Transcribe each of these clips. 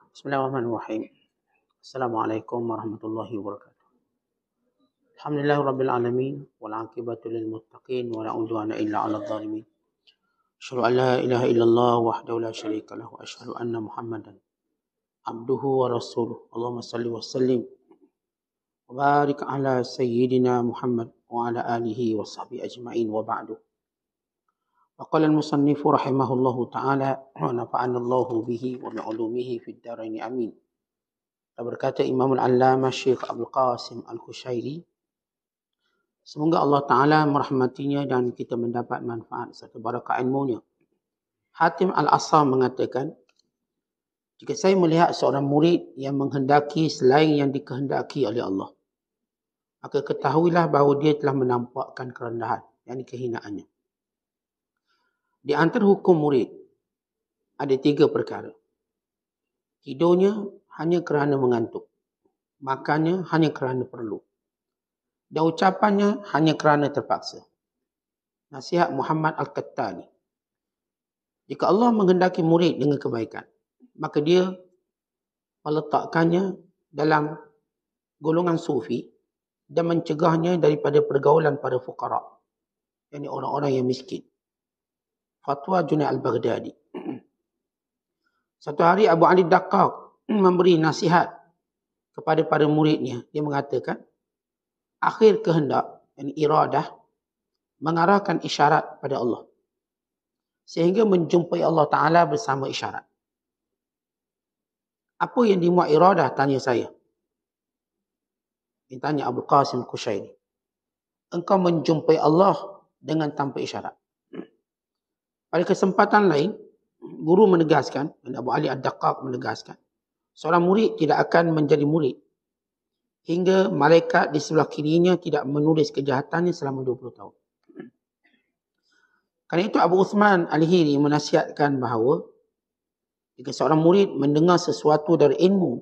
Bismillahirrahmanirrahim. Assalamualaikum warahmatullahi wabarakatuh. Alhamdulillahirabbil alamin wal aqibatu lil muttaqin wa la udwana illa 'alal zalimin. Asyhadu an la ilaha illallah wahdahu la syarika lahu wa asyhadu anna Muhammadan abduhu wa rasuluh. Allahumma shalli wa sallim wa barik ala sayyidina Muhammad wa ala alihi wa sahbihi ajma'in wa ba'du. وقال المصنف رحمه الله تعالى ونفعنا الله به وبعلومه في الدارين آمين. Berkata Imam Al-Allamah Syekh Abdul Qasim Al-Kushairi, semoga Allah Ta'ala merahmatinya dan kita mendapat manfaat serta barakah ilmunya. Hatim Al-Assam mengatakan, jika saya melihat seorang murid yang menghendaki selain yang dikehendaki oleh Allah, maka ketahuilah bahawa dia telah menampakkan kerendahan, yakni kehinaannya. Di antara hukum murid, ada 3 perkara. Tidurnya hanya kerana mengantuk. Makannya hanya kerana perlu. Dan ucapannya hanya kerana terpaksa. Nasihat Muhammad Al-Qattani. Jika Allah menghendaki murid dengan kebaikan, maka dia meletakkannya dalam golongan sufi dan mencegahnya daripada pergaulan para fuqara, yakni orang-orang yang miskin. Fatwa Junaid Al-Baghdadi. Satu hari Abu Ali Daqqaq memberi nasihat kepada para muridnya. Dia mengatakan, akhir kehendak, yang iradah, mengarahkan isyarat pada Allah. Sehingga menjumpai Allah Ta'ala bersama isyarat. Apa yang dimuat iradah? Tanya saya. Dia tanya Abdul Qasim Kushairi. Engkau menjumpai Allah dengan tanpa isyarat. Pada kesempatan lain, guru menegaskan, dan Abu Ali Ad-Daqqaq menegaskan, seorang murid tidak akan menjadi murid hingga malaikat di sebelah kirinya tidak menulis kejahatannya selama 20 tahun. Kerana itu Abu Uthman Al-Hiri menasihatkan bahawa jika seorang murid mendengar sesuatu dari ilmu,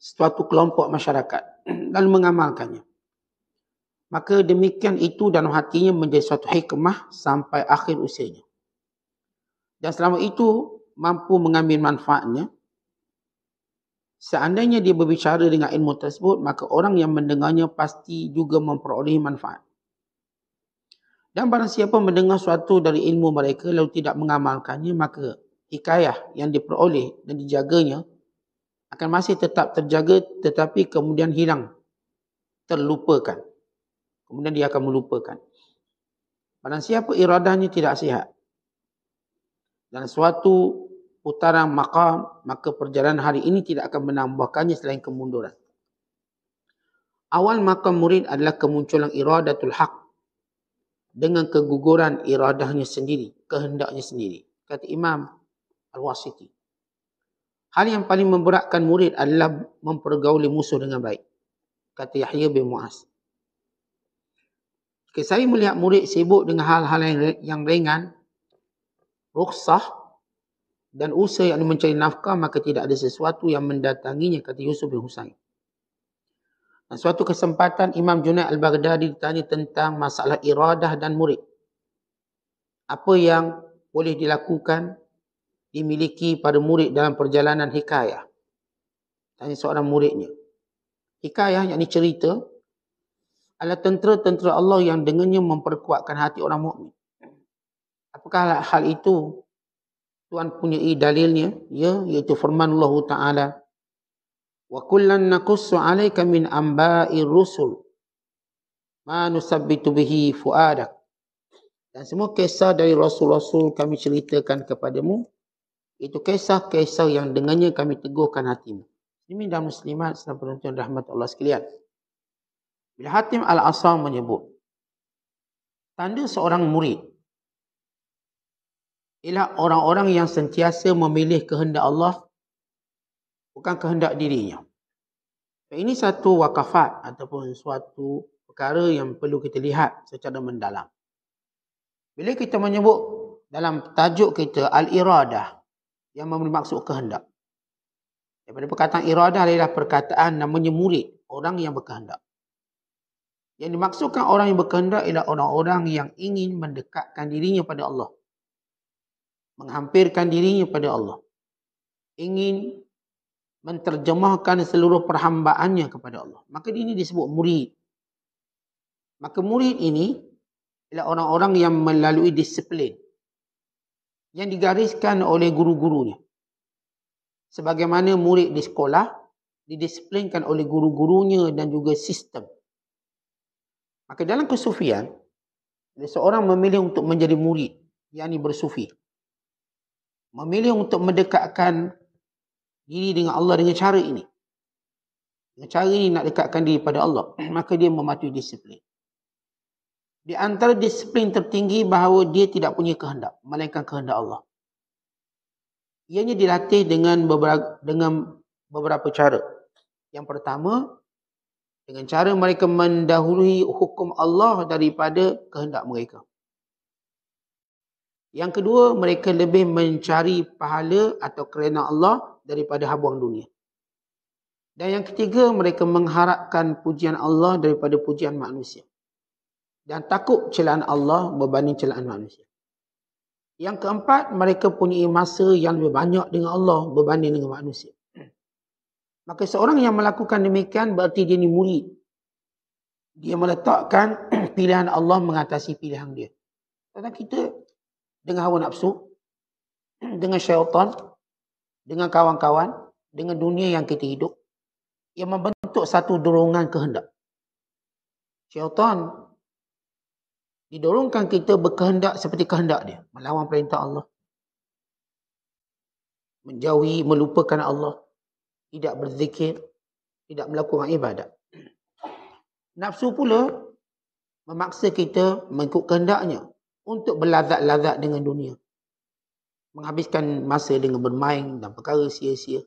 sesuatu kelompok masyarakat, lalu mengamalkannya, maka demikian itu dalam hatinya menjadi suatu hikmah sampai akhir usianya. Dan selama itu mampu mengambil manfaatnya. Seandainya dia berbicara dengan ilmu tersebut, maka orang yang mendengarnya pasti juga memperoleh manfaat. Dan barang siapa mendengar suatu dari ilmu mereka lalu tidak mengamalkannya, maka hikayah yang diperoleh dan dijaganya akan masih tetap terjaga tetapi kemudian hilang, terlupakan. Kemudian dia akan melupakan. Barang siapa iradahnya tidak sihat dan suatu putaran maqam, maka perjalanan hari ini tidak akan menambahkannya selain kemunduran. Awal maqam murid adalah kemunculan iradatul haq dengan keguguran iradahnya sendiri, kehendaknya sendiri. Kata Imam Al-Wasiti. Hal yang paling memberatkan murid adalah mempergauli musuh dengan baik. Kata Yahya bin Mu'az. Jika saya melihat murid sibuk dengan hal-hal yang ringan, rukhsah dan usaha yang mencari nafkah, maka tidak ada sesuatu yang mendatanginya, kata Yusuf bin Husain. Dan suatu kesempatan Imam Junaid Al-Baghdadi ditanya tentang masalah iradah dan murid. Apa yang boleh dilakukan, dimiliki pada murid dalam perjalanan hikayah? Tanya seorang muridnya. Hikayah, yakni cerita, adalah tentera-tentera Allah yang dengannya memperkuatkan hati orang mukmin. Apakah hal itu? Tuhan punya dalilnya, ya, iaitu firman Allah Ta'ala, wa kullan naqussu 'alaika min amba'ir rusul ma nusabbitu bihi fuadak. Dan semua kisah dari rasul-rasul kami ceritakan kepadamu, itu kisah-kisah yang dengannya kami teguhkan hatimu. Muslimin dan muslimat sedang penonton rahmat Allah sekalian. Bila Hatim Al-Assam menyebut, tanda seorang murid ialah orang-orang yang sentiasa memilih kehendak Allah, bukan kehendak dirinya. Ini satu wakafat ataupun suatu perkara yang perlu kita lihat secara mendalam. Bila kita menyebut dalam tajuk kita al-iradah, yang bermaksud kehendak. Daripada perkataan iradah adalah perkataan namanya murid, orang yang berkehendak. Yang dimaksudkan orang yang berkehendak ialah orang-orang yang ingin mendekatkan dirinya pada Allah. Menghampirkan dirinya pada Allah. ingin menterjemahkan seluruh perhambaannya kepada Allah. Maka ini disebut murid. Maka murid ini adalah orang-orang yang melalui disiplin yang digariskan oleh guru-gurunya. Sebagaimana murid di sekolah didisiplinkan oleh guru-gurunya dan juga sistem. Maka dalam kesufian, seorang memilih untuk menjadi murid, yakni bersufi. Memilih untuk mendekatkan diri dengan Allah dengan cara ini. Dengan cara ini nak dekatkan diri pada Allah. Maka dia mematuhi disiplin. Di antara disiplin tertinggi bahawa dia tidak punya kehendak, melainkan kehendak Allah. Ianya dilatih dengan beberapa cara. Yang pertama, dengan cara mereka mendahului hukum Allah daripada kehendak mereka. Yang kedua, mereka lebih mencari pahala atau kerana Allah daripada habuang dunia. Dan yang ketiga, mereka mengharapkan pujian Allah daripada pujian manusia. Dan takut celaan Allah berbanding celaan manusia. Yang keempat, mereka punya masa yang lebih banyak dengan Allah berbanding dengan manusia. Maka seorang yang melakukan demikian berarti dia ni murid. Dia meletakkan pilihan Allah mengatasi pilihan dia. Karena kita dengan hawa nafsu, dengan syaitan, dengan kawan-kawan, dengan dunia yang kita hidup, yang membentuk satu dorongan kehendak. Syaitan didorongkan kita berkehendak seperti kehendak dia. Melawan perintah Allah. Menjauhi, melupakan Allah. Tidak berzikir. Tidak melakukan ibadat. Nafsu pula memaksa kita mengikut kehendaknya untuk berlazat-lazat dengan dunia. Menghabiskan masa dengan bermain dan perkara sia-sia.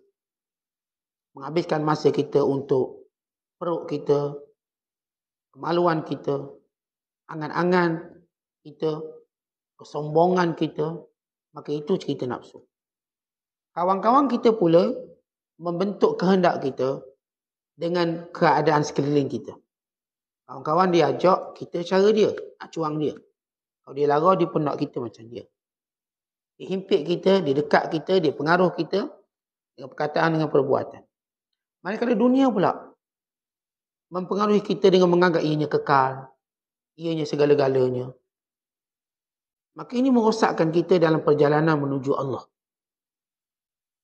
Menghabiskan masa kita untuk perut kita, kemaluan kita, angan-angan kita, kesombongan kita. Maka itu cerita nafsu. Kawan-kawan kita pula membentuk kehendak kita dengan keadaan sekeliling kita. Kawan-kawan dia ajak kita cara dia, nak cuang dia. Kalau dia lara, dia pun nak kita macam dia. Dia himpit kita, dia dekat kita, dia pengaruh kita dengan perkataan, dengan perbuatan. Manakala dunia pula mempengaruhi kita dengan menganggap ianya kekal, ianya segala-galanya. Maka ini merosakkan kita dalam perjalanan menuju Allah.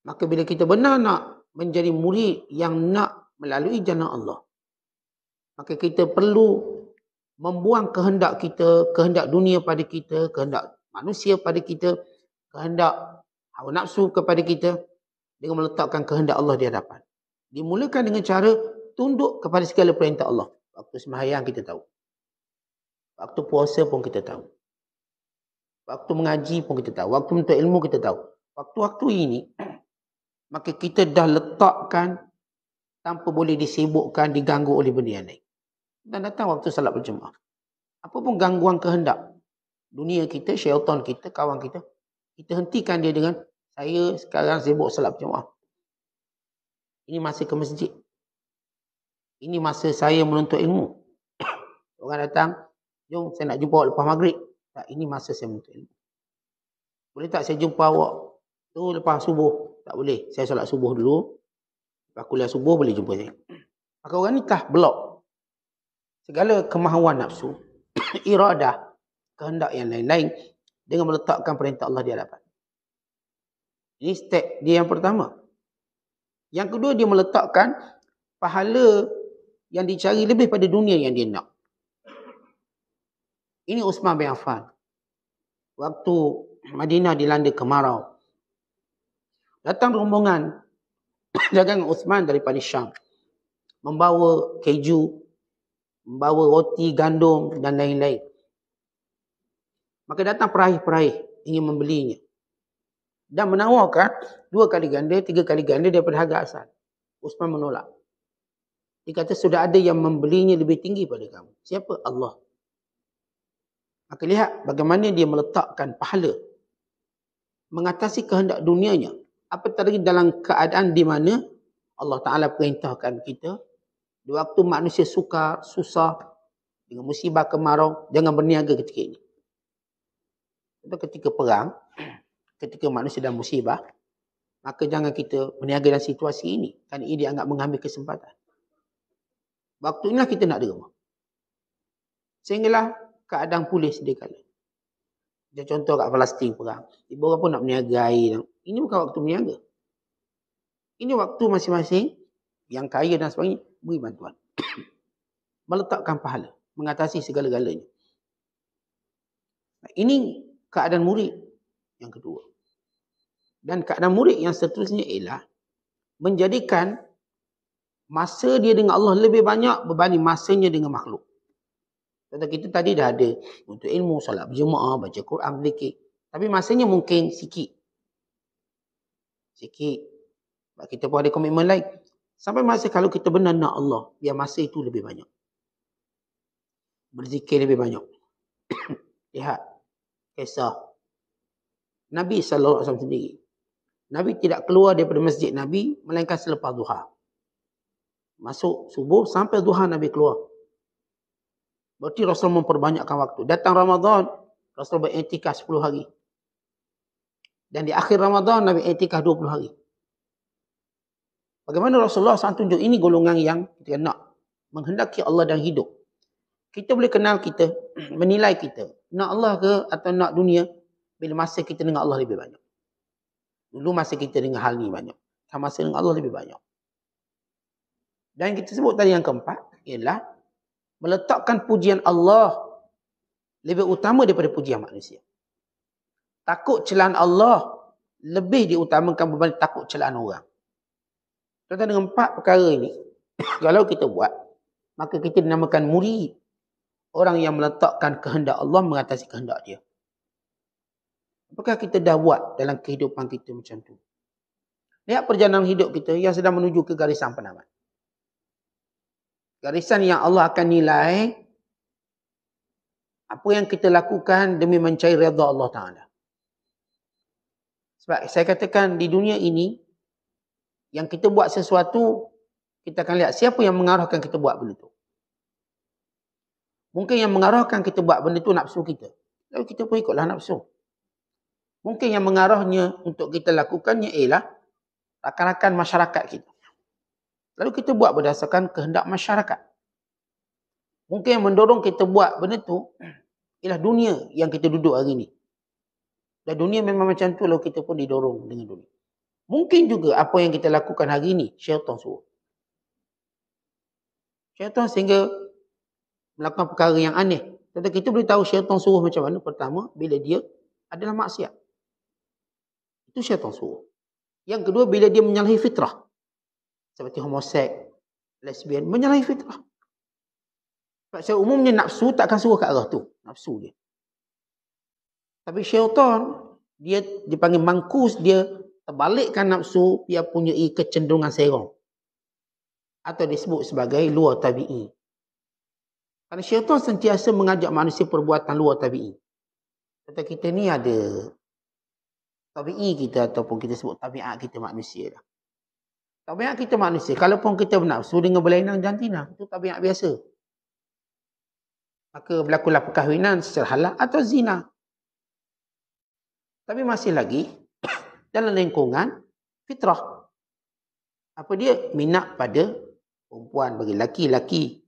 Maka bila kita benar nak menjadi murid yang nak melalui jalan Allah, maka kita perlu membuang kehendak kita, kehendak dunia pada kita, kehendak manusia pada kita, kehendak hawa nafsu kepada kita, dengan meletakkan kehendak Allah di hadapan. Dimulakan dengan cara tunduk kepada segala perintah Allah. Waktu sembahyang kita tahu. Waktu puasa pun kita tahu. Waktu mengaji pun kita tahu. Waktu menuntut ilmu kita tahu. Waktu-waktu ini, maka kita dah letakkan tanpa boleh disibukkan, diganggu oleh benda yang lain. Dan datang waktu salat berjemaah. Apa pun gangguan kehendak dunia kita, syaitan kita, kawan kita, kita hentikan dia dengan, saya sekarang sibuk salat berjemaah. Ini masa ke masjid. Ini masa saya menuntut ilmu. Orang datang, jom saya nak jumpa awak lepas maghrib. Tak, ini masa saya menuntut ilmu. Boleh tak saya jumpa awak tu lepas subuh? Tak boleh. Saya solat subuh dulu. Lepas kuliah subuh boleh jumpa saya. Maka orang ni telah blok segala kemahuan nafsu, iradah, kehendak yang lain-lain dengan meletakkan perintah Allah di hadapan. Ini step dia yang pertama. Yang kedua, dia meletakkan pahala yang dicari lebih pada dunia yang dia nak. Ini Uthman bin Affan. Waktu Madinah dilanda kemarau, datang rombongan dagang Uthman daripada Syam, membawa keju, membawa roti, gandum dan lain-lain. Maka datang peraih-peraih ingin membelinya dan menawarkan 2 kali ganda, 3 kali ganda daripada harga asal. Uthman menolak. Dia kata sudah ada yang membelinya lebih tinggi pada kamu. Siapa? Allah. Maka lihat bagaimana dia meletakkan pahala mengatasi kehendak dunianya. Apatah lagi dalam keadaan di mana Allah Ta'ala perintahkan kita, di waktu manusia sukar, susah, dengan musibah kemarau, jangan berniaga ketika ini. Ketika perang, ketika manusia dalam musibah, maka jangan kita berniaga dalam situasi ini. Kerana ini dianggap mengambil kesempatan. Waktu inilah kita nak derma. Sehinggalah keadaan pulih sedia kala. Macam contoh kat Palestin perang. Ibu apa nak berniaga air. Ini bukan waktu berniaga. Ini waktu masing-masing yang kaya dan sebagainya beri bantuan. Meletakkan pahala. Mengatasi segala-galanya. Ini keadaan murid yang kedua. Dan keadaan murid yang seterusnya ialah menjadikan masa dia dengan Allah lebih banyak berbanding masanya dengan makhluk. Contoh kita tadi dah ada untuk ilmu, solat berjemaah, baca Quran, zikir. Tapi masanya mungkin sikit. Sikit. Sebab kita pun ada komitmen lain. Sampai masa kalau kita benar nak Allah, biar masa itu lebih banyak. Berzikir lebih banyak. Lihat kisah Nabi SAW sendiri. Nabi tidak keluar daripada masjid Nabi melainkan selepas duha. Masuk subuh sampai duha Nabi keluar. Berarti Rasul memperbanyakkan waktu. Datang Ramadan, Rasul beriktikaf 10 hari. Dan di akhir Ramadan, Nabi iktikaf 20 hari. Bagaimana Rasulullah SAW tunjuk ini golongan yang kita nak menghendaki Allah dan hidup. Kita boleh kenal kita, menilai kita. Nak Allah ke atau nak dunia, bila masa kita dengan Allah lebih banyak. Dulu masa kita dengan hal ni banyak. Masa dengan Allah lebih banyak. Dan kita sebut tadi yang keempat, ialah meletakkan pujian Allah lebih utama daripada pujian manusia. Takut celaan Allah lebih diutamakan berbanding takut celaan orang. Contoh dengan 4 perkara ini, kalau kita buat, maka kita dinamakan murid. Orang yang meletakkan kehendak Allah mengatasi kehendak dia. Apakah kita dah buat dalam kehidupan kita macam tu? Lihat perjalanan hidup kita yang sedang menuju ke garisan penamat. Garisan yang Allah akan nilai apa yang kita lakukan demi mencari redha Allah Ta'ala. Sebab saya katakan di dunia ini, yang kita buat sesuatu, kita akan lihat siapa yang mengarahkan kita buat benda tu. Mungkin yang mengarahkan kita buat benda tu nafsu kita. Lalu kita pun ikutlah nafsu. Mungkin yang mengarahnya untuk kita lakukannya ialah rakan-rakan masyarakat kita. Lalu kita buat berdasarkan kehendak masyarakat. Mungkin yang mendorong kita buat benda tu ialah dunia yang kita duduk hari ni. Dan dunia memang macam tu, lalu kita pun didorong dengan dunia. Mungkin juga apa yang kita lakukan hari ni, syaitan suruh. Syaitan sehingga melakukan perkara yang aneh. Tetapi kita boleh tahu syaitan suruh macam mana. Pertama, bila dia adalah maksiat. Itu syaitan suruh. Yang kedua, bila dia menyalahi fitrah. Seperti homoseks, lesbian, menyalahi fitrah. Sebab secara umumnya nafsu tak akan suruh ke arah tu. Nafsu dia. Tapi syaitan, dia dipanggil mangkus, dia terbalikkan nafsu, dia punya kecenderungan serong. Atau disebut sebagai luar tabi'i. Kerana syaitan sentiasa mengajak manusia perbuatan luar tabi'i. Kata kita ni ada tabi'i kita ataupun kita sebut tabiat kita manusia dah. Tabiat kita manusia, kalaupun kita bernafsu dengan berlainan jantina, itu tabiat biasa. Maka berlakulah perkahwinan secara halal atau zina. Tapi masih lagi dalam lingkungan fitrah. Apa dia? Minat pada perempuan bagi laki-laki.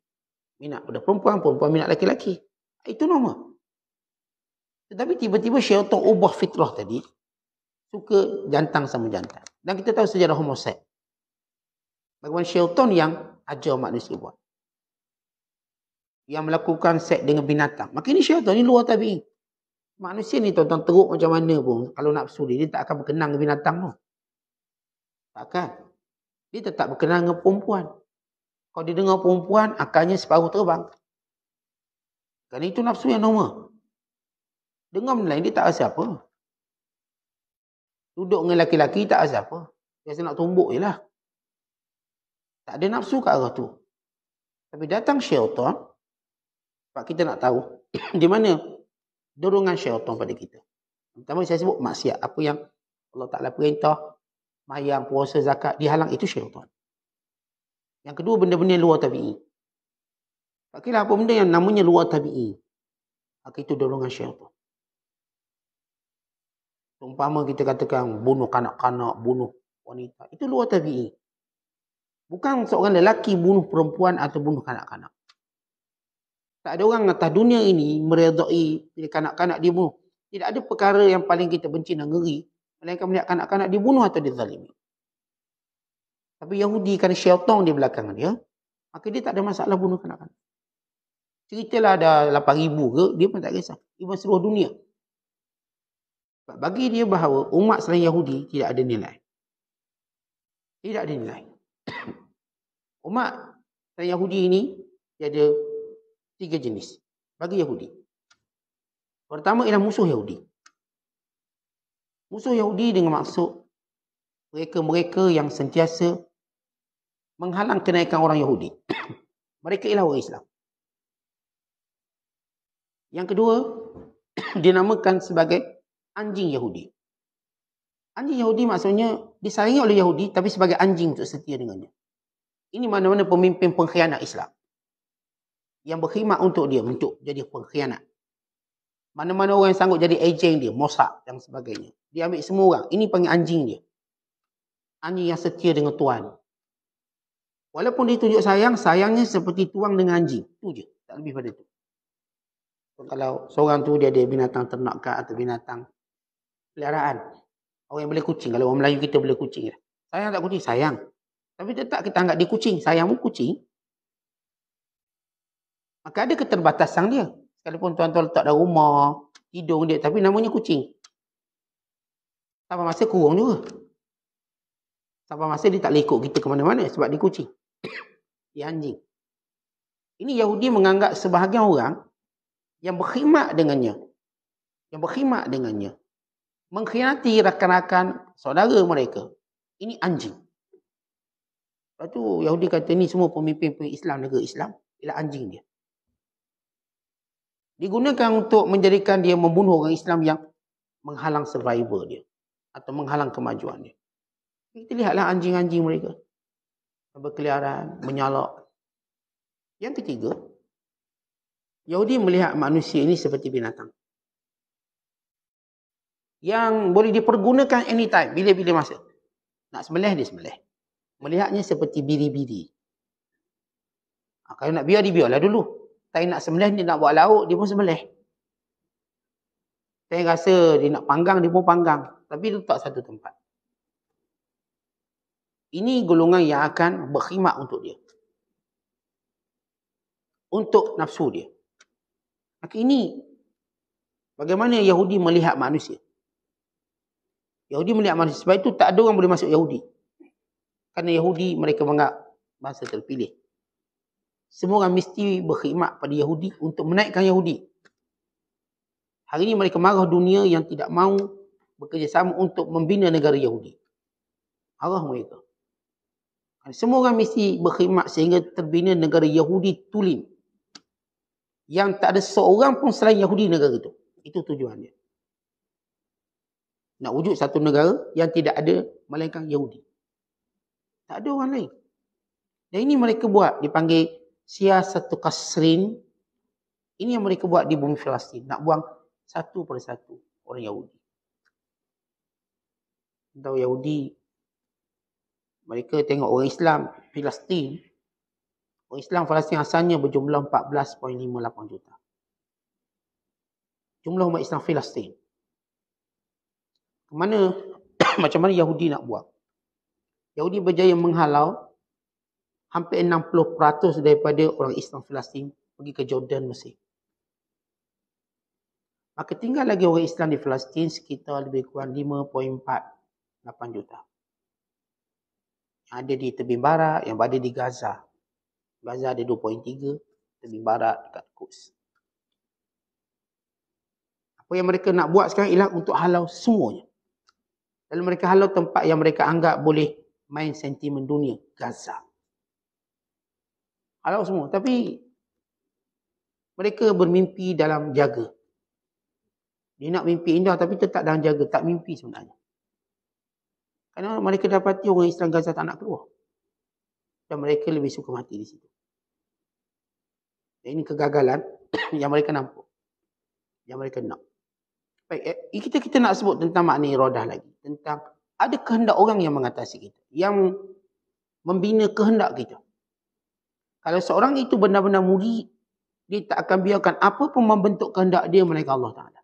Minat pada perempuan, perempuan minat laki-laki. Itu normal. Tetapi tiba-tiba syaitan ubah fitrah tadi. Suka jantan sama jantan. Dan kita tahu sejarah homoseks. Bagaimana syaitan yang ajar manusia buat. Yang melakukan seks dengan binatang. Maka ini syaitan, ini luar tabi'i. Manusia ni tuan-tuan teruk macam mana pun. Kalau nafsu dia tak akan berkenang dengan binatang tu. Takkan. Dia tetap berkenang dengan perempuan. Kalau dia dengar perempuan, akalnya separuh terbang. Kerana itu nafsu yang normal. Dengar benda lain, dia tak rasa apa. Duduk dengan laki-laki, tak rasa apa. Biasa nak tumbuk je lah. Tak ada nafsu ke arah tu. Tapi datang syaitan, sebab kita nak tahu di mana dorongan syaitan pada kita. Pertama saya sebut maksiat. Apa yang Allah Ta'ala perintah, mayang, puasa, zakat, dihalang, itu syaitan. Yang kedua, benda-benda luar tabi'i. Tak kira apa benda yang namanya luar tabi'i. Maka itu dorongan syaitan. Umpama kita katakan bunuh kanak-kanak, bunuh wanita. Itu luar tabi'i. Bukan seorang lelaki bunuh perempuan atau bunuh kanak-kanak. Tak ada orang atas dunia ini meredai kanak-kanak dibunuh. Tidak ada perkara yang paling kita benci dan ngeri melainkan melihat kanak-kanak dibunuh atau dizalimi. Tapi Yahudi kerana syaitan di belakang dia, maka dia tak ada masalah bunuh kanak-kanak. Ceritalah ada 8,000 ke, dia pun tak kisah. Dia seluruh dunia. Bagi dia bahawa umat selain Yahudi tidak ada nilai. Tidak ada nilai. Umat selain Yahudi ini dia ada 3 jenis bagi Yahudi. Pertama ialah musuh Yahudi. Musuh Yahudi dengan maksud mereka-mereka yang sentiasa menghalang kenaikan orang Yahudi. Mereka ialah orang Islam. Yang kedua, dinamakan sebagai anjing Yahudi. Anjing Yahudi maksudnya disayangi oleh Yahudi tapi sebagai anjing untuk setia dengannya. Ini mana-mana pemimpin pengkhianat Islam yang berkhidmat untuk dia untuk jadi pengkhianat. Mana-mana orang yang sanggup jadi ejen dia, Mossad dan sebagainya. Dia ambil semua orang. Ini panggil anjing dia. Anjing yang setia dengan tuan. Walaupun dia tunjuk sayang, sayangnya seperti tuang dengan anjing. Itu je. Tak lebih pada itu. Kalau seorang tu dia ada binatang ternakan atau binatang peliharaan. Orang yang boleh kucing. Kalau orang Melayu kita boleh kucing. Sayang tak kucing? Sayang. Tapi tetap kita anggap dia kucing. Sayang pun kucing. Maka ada keterbatasan dia. Sekalipun tuan-tuan letak dalam rumah, hidung dia, tapi namanya kucing. Sampai masa kurung juga. Sampai masa dia tak lekuk kita ke mana-mana sebab dia kucing. Dia anjing. Ini Yahudi menganggap sebahagian orang yang berkhidmat dengannya. Yang berkhidmat dengannya. Mengkhianati rakan-rakan saudara mereka. Ini anjing. Lepas tu Yahudi kata ni semua pemimpin Islam, negara Islam, ialah anjing dia. Digunakan untuk menjadikan dia membunuh orang Islam yang menghalang survival dia. Atau menghalang kemajuan dia. Kita lihatlah anjing-anjing mereka. Berkeliaran, menyalak. Yang ketiga, Yahudi melihat manusia ini seperti binatang. Yang boleh dipergunakan anytime, bila-bila masa. Nak sembelih, dia sembelih. Melihatnya seperti biri-biri. Kalau nak biar, dia biarlah dulu. Tapi nak sembelih, dia nak buat lauk, dia pun sembelih. Saya rasa dia nak panggang, dia pun panggang. Tapi letak satu tempat. Ini golongan yang akan berkhidmat untuk dia. Untuk nafsu dia. Maka ini, bagaimana Yahudi melihat manusia. Yahudi melihat manusia. Sebab itu tak ada orang boleh masuk Yahudi. Kerana Yahudi mereka menganggap bangsa terpilih. Semua orang mesti berkhidmat pada Yahudi untuk menaikkan Yahudi. Hari ini mereka marah dunia yang tidak mahu bekerjasama untuk membina negara Yahudi. Marah mereka. Semua orang mesti berkhidmat sehingga terbina negara Yahudi tulen. Yang tak ada seorang pun selain Yahudi negara itu. Itu tujuannya. Nak wujud satu negara yang tidak ada melainkan Yahudi. Tak ada orang lain. Dan ini mereka buat, dipanggil siasatu kasrin. Ini yang mereka buat di bumi Palestin. Nak buang satu persatu orang Yahudi. Tahu Yahudi, mereka tengok orang Islam Palestin. Orang Islam Palestin asalnya berjumlah 14.58 juta. Jumlah umat Islam Palestin. Mana macam mana Yahudi nak buang? Yahudi berjaya menghalau hampir 60% daripada orang Islam Palestin pergi ke Jordan, Mesir. Maka tinggal lagi orang Islam di Palestin sekitar lebih kurang 5.48 juta. Yang ada di tepi barat, yang berada di Gaza. Gaza ada 2.3, tepi barat dekat Quds. Apa yang mereka nak buat sekarang ialah untuk halau semuanya. Lalu mereka halau tempat yang mereka anggap boleh main sentimen dunia, Gaza. Halau semua. Tapi mereka bermimpi dalam jaga. Dia nak mimpi indah tapi tetap dalam jaga. Tak mimpi sebenarnya. Kerana mereka dapati orang Islam Gaza tak nak keluar. Dan mereka lebih suka mati di situ. Dan ini kegagalan yang mereka nampak. Yang mereka nak. Baik, kita nak sebut tentang makna iradah lagi. Tentang ada kehendak orang yang mengatasi kita, yang membina kehendak kita. Kalau seorang itu benar-benar murid, dia tak akan biarkan apa pun membentuk kehendak dia melainkan Allah Ta'ala.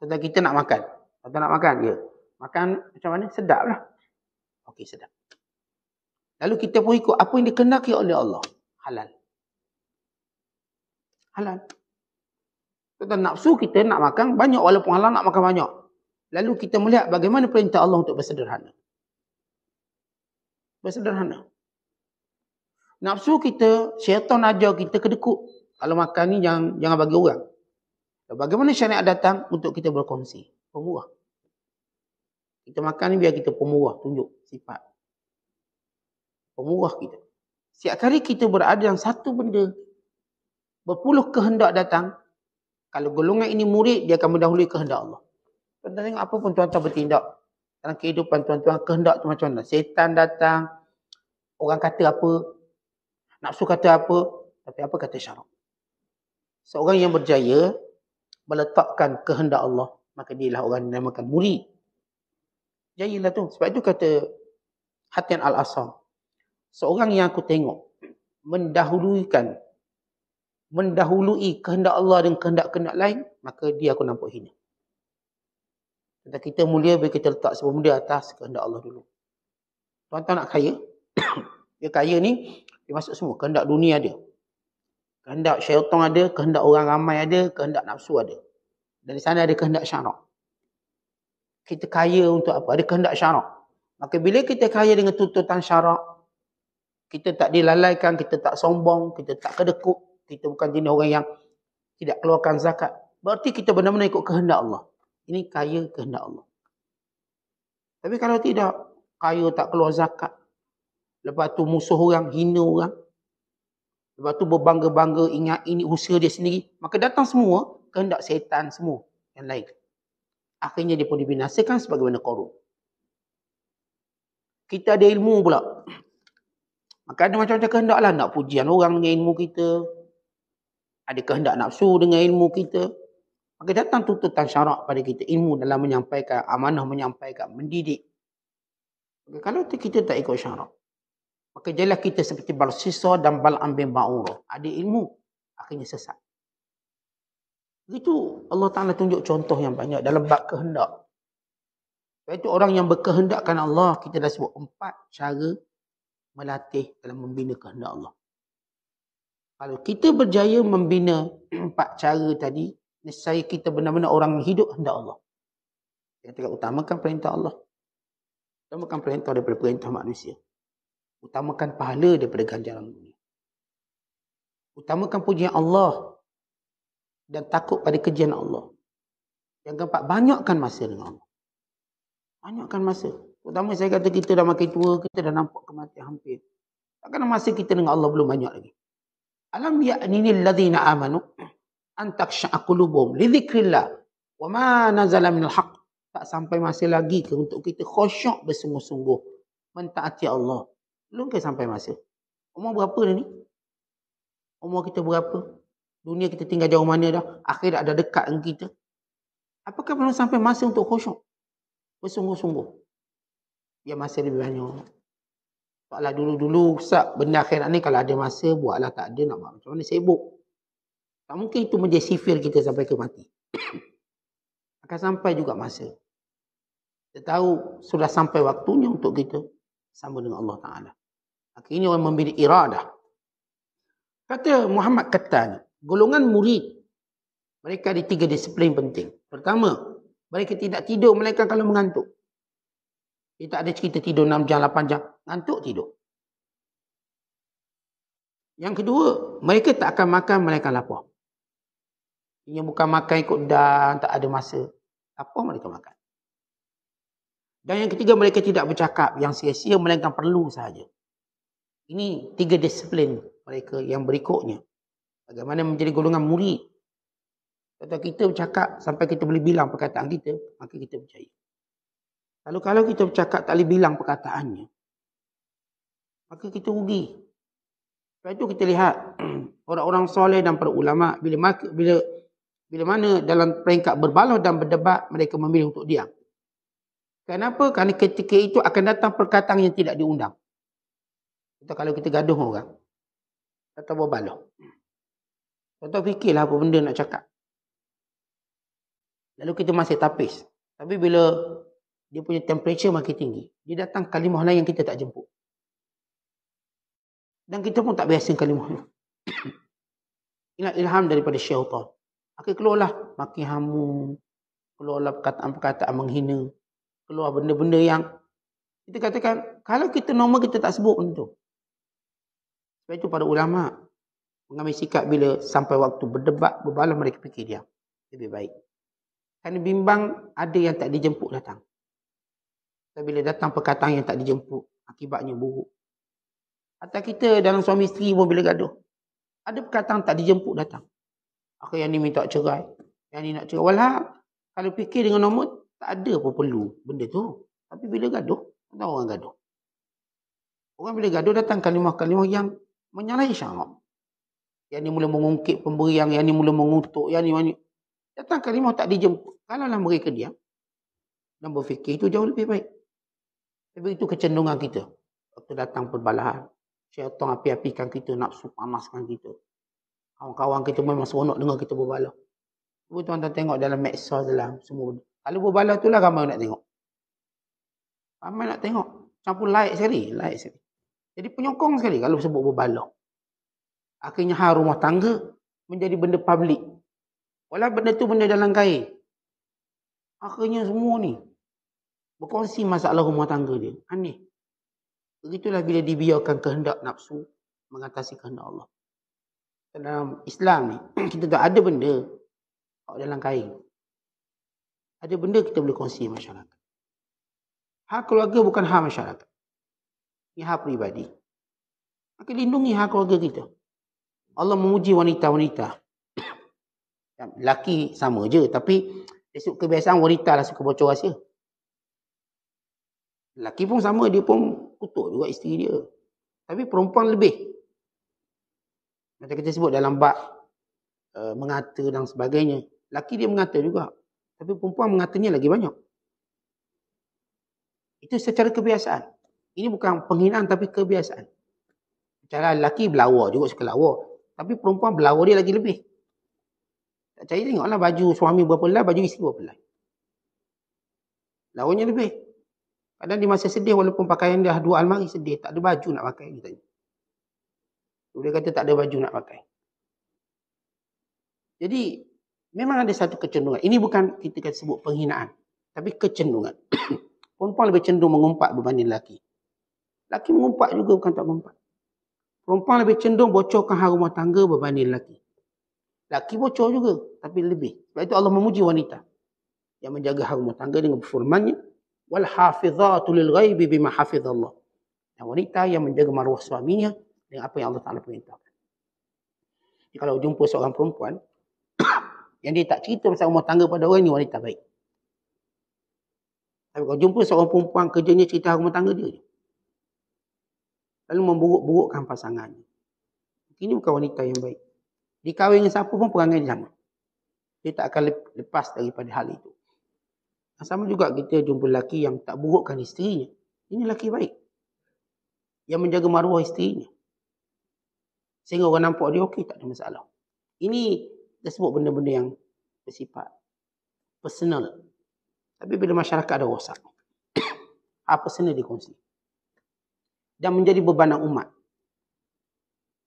Kata kita nak makan. Kata nak makan, ya. Makan macam mana? Sedap lah. Okey, sedap. Lalu kita pun ikut apa yang dikehendaki oleh Allah. Halal. Halal. Kata nafsu kita nak makan banyak, walaupun halal nak makan banyak. Lalu kita melihat bagaimana perintah Allah untuk bersederhana. Bersederhana. Nafsu kita, syaitan ajar kita kedekut. Kalau makan ni jangan bagi orang. Bagaimana syariat datang untuk kita berkongsi? Pemurah. Kita makan ni biar kita pemurah, tunjuk sifat. Pemurah kita. Setiap kali kita berada dalam satu benda, berpuluh kehendak datang, kalau golongan ini murid, dia akan mendahului kehendak Allah. Tuan-tuan tengok apa pun tuan-tuan bertindak. Dalam kehidupan tuan-tuan, kehendak tu macam mana? Setan datang, orang kata apa, nafsu kata apa, tapi apa kata syarak. Seorang yang berjaya, meletakkan kehendak Allah, maka dialah orang yang dinamakan murid. Jayalah tu. Sebab itu kata Hatim Al-Asam, seorang yang aku tengok mendahului kehendak Allah dan kehendak-kehendak lain, maka dia aku nampak hina. Kata kita mulia bila kita letak sebuah benda atas kehendak Allah dulu. Tuan-tuan nak kaya, dia kaya ni, dia masuk semua. Kehendak dunia ada. Kehendak syaitan ada, kehendak orang ramai ada, kehendak nafsu ada. Dan di sana ada kehendak syarak. Kita kaya untuk apa? Ada kehendak syarak. Maka bila kita kaya dengan tuntutan syarak, kita tak dilalaikan, kita tak sombong, kita tak kedekut, kita bukan jenis orang yang tidak keluarkan zakat. Berarti kita benar-benar ikut kehendak Allah. Ini kaya kehendak Allah. Tapi kalau tidak, kaya tak keluar zakat, lepas tu musuh orang, hina orang, lepas tu berbangga-bangga, ingat ini usaha dia sendiri, maka datang semua kehendak setan semua yang lain. Akhirnya dia pun dibinasakan sebagaimana Qarun. Kita ada ilmu pula. Maka ada macam-macam kehendak lah. Nak pujian orang dengan ilmu kita. Ada kehendak nafsu dengan ilmu kita. Maka datang tuntutan syarak pada kita. Ilmu dalam menyampaikan, amanah menyampaikan, mendidik. Maka kalau kita tak ikut syarak, maka jadilah kita seperti Barsisa dan Bal'am bin Ba'urah. Ada ilmu, akhirnya sesat. Itu Allah Ta'ala tunjuk contoh yang banyak dalam bab kehendak. Sebab itu orang yang berkehendakkan Allah, kita dah sebut 4 cara melatih dalam membina kehendak Allah. Kalau kita berjaya membina 4 cara tadi, nescaya kita benar-benar orang yang hidup hendak Allah. Yang tidak utamakan perintah Allah. Utamakan perintah daripada perintah manusia. Utamakan pahala daripada ganjaran dunia. Utamakan pujian Allah dan takut pada kejian Allah. Yang keempat, banyakkan masa dengan Allah. Banyakkan masa. Terutama saya kata kita dah makin tua, kita dah nampak kematian hampir. Takkan masa kita dengan Allah belum banyak lagi. Alam ya'ninil ladzina amanu an takhsha'a qulubuhum li dzikrillah wa ma nazala minal haqq. Tak sampai masa lagi ke untuk kita khusyuk bersungguh-sungguh mentaati Allah. Belum ke sampai masa. Umur berapa dah ni? Umur kita berapa? Dunia kita tinggal jauh mana dah? Akhirat dah dekat dengan kita. Apakah belum sampai masa untuk khusyuk? Bersungguh-sungguh. Ya masa lebih banyak. Soalah dulu-dulu, Ustaz, benda akhirat ni kalau ada masa, buatlah. Tak ada, nak buat macam mana? Sibuk. Tak mungkin itu menjadi sifir kita sampai ke mati. Akan sampai juga masa. Kita tahu sudah sampai waktunya untuk kita sama dengan Allah Ta'ala. Akhirnya orang memiliki iradah. Kata Muhammad Kattan, golongan murid, mereka ada 3 disiplin penting. Pertama, mereka tidak tidur melainkan kalau mengantuk. Dia tak ada cerita tidur 6 jam, 8 jam. Ngantuk tidur. Yang kedua, mereka tak akan makan melainkan lapar. Ini bukan makan ikut dan tak ada masa. Lapar mereka makan. Dan yang ketiga, mereka tidak bercakap yang sia-sia melainkan perlu sahaja. Ini 3 disiplin mereka yang berikutnya. Bagaimana menjadi golongan murid. Kalau kita bercakap sampai kita boleh bilang perkataan kita, maka kita percaya. Kalau kita bercakap tak boleh bilang perkataannya, maka kita rugi. Sebab itu kita lihat orang-orang soleh dan para ulama bila mana dalam peringkat berbalah dan berdebat, mereka memilih untuk diam. Kenapa? Kerana ketika itu akan datang perkataan yang tidak diundang. Contoh kalau kita gaduh orang, atau berbalah. Contoh fikirlah apa benda nak cakap. Lalu kita masih tapis. Tapi bila dia punya temperature makin tinggi, dia datang kalimah lain yang kita tak jemput. Dan kita pun tak biasa kalimah itu. Ingat ilham daripada syaitan. Akhirnya keluarlah makin hamu, keluarlah perkataan-perkataan menghina, keluar benda-benda yang kita katakan, kalau kita normal kita tak sebut benda tu. Sebab itu para ulama mengambil sikap bila sampai waktu berdebat, berbalah mereka fikir diam. Lebih baik. Kerana bimbang ada yang tak dijemput datang. Dan bila datang perkataan yang tak dijemput, akibatnya buruk. Atau kita dalam suami isteri pun bila gaduh, ada perkataan tak dijemput datang. Akhirnya yang ni minta cerai, yang ni nak cerai. Walau kalau fikir dengan normal, tak ada apa perlu benda tu. Tapi bila gaduh, tak tahu orang gaduh. Orang bila gaduh datang kalimah-kalimah yang menyalahi syarak. Yang ni mula mengungkit pemberian, yang ni mula mengutuk, yang ni datang kalimah tak dijemput. Kalaulah mereka diam dan berfikir, itu jauh lebih baik. Tapi itu kecenderungan kita. Waktu datang perbalahan, syaitan api-apikan kita, nafsu panaskan kita. Kawan-kawan kita memang seronok dengar kita berbalah. Cuba tuan-tuan tengok dalam medsos dalam semua. Kalau berbalah tu lah ramai nak tengok. Ramai nak tengok. Campur like sekali. Jadi penyokong sekali kalau sebut berbalah. Akhirnya hal rumah tangga menjadi benda publik. Walau benda tu benda dalam kain. Akhirnya semua ni berkongsi masalah rumah tangga dia. Aneh. Begitulah bila dibiarkan kehendak nafsu mengatasi kehendak Allah. Dalam Islam ni, kita tahu ada benda dalam kain. Ada benda kita boleh kongsi masyarakat. Hak keluarga bukan hak masyarakat. Ini hak peribadi. Maka lindungi hak keluarga kita. Allah memuji wanita-wanita. Lelaki sama je, tapi kebiasaan wanita lah suka bocor rahsia. Lelaki pun sama, dia pun kutuk juga isteri dia. Tapi perempuan lebih. Macam kita sebut dalam bab mengata dan sebagainya. Lelaki dia mengata juga. Tapi perempuan mengatanya lagi banyak. Itu secara kebiasaan. Ini bukan penghinaan tapi kebiasaan. Cara lelaki berlawa juga suka lawa. Tapi perempuan berlawa dia lagi lebih. Tak percaya tengoklah baju suami berapa helai, baju isteri berapa helai. Lawanya lebih. Kadang dia masa sedih walaupun pakaian dia 2 almari sedih. Tak ada baju nak pakai. Dia kata tak ada baju nak pakai. Jadi memang ada satu kecenderungan. Ini bukan kita kata sebut penghinaan. Tapi kecenderungan. Perempuan lebih cenderung mengumpat berbanding lelaki. Lelaki mengumpat juga bukan tak mengumpat. Perempuan lebih cenderung bocorkan hal rumah tangga berbanding lelaki. Lelaki bocor juga, tapi lebih. Sebab itu Allah memuji wanita yang menjaga hal rumah tangga dengan firman-Nya, wal hafizatu lil ghaibi bima hafizallah. Dan wanita yang menjaga maruah suaminya dengan apa yang Allah Taala perintahkan. Jadi kalau jumpa seorang perempuan yang dia tak cerita pasal rumah tangga pada orang, ni wanita baik. Tapi kalau jumpa seorang perempuan kerjanya cerita rumah tangga dia je, lalu memburuk-burukkan pasangannya, ini bukan wanita yang baik. Dikahwin dengan siapa pun perangai dia sama. Dia tak akan lepas daripada hal itu. Sama juga kita jumpa lelaki yang tak burukkan isterinya. Ini lelaki baik. Yang menjaga maruah isterinya. Sehingga orang nampak dia okey, tak ada masalah. Ini kita sebut benda-benda yang bersifat personal. Tapi bila masyarakat ada rosak, apa personal dikongsi. Dan menjadi bebanan umat.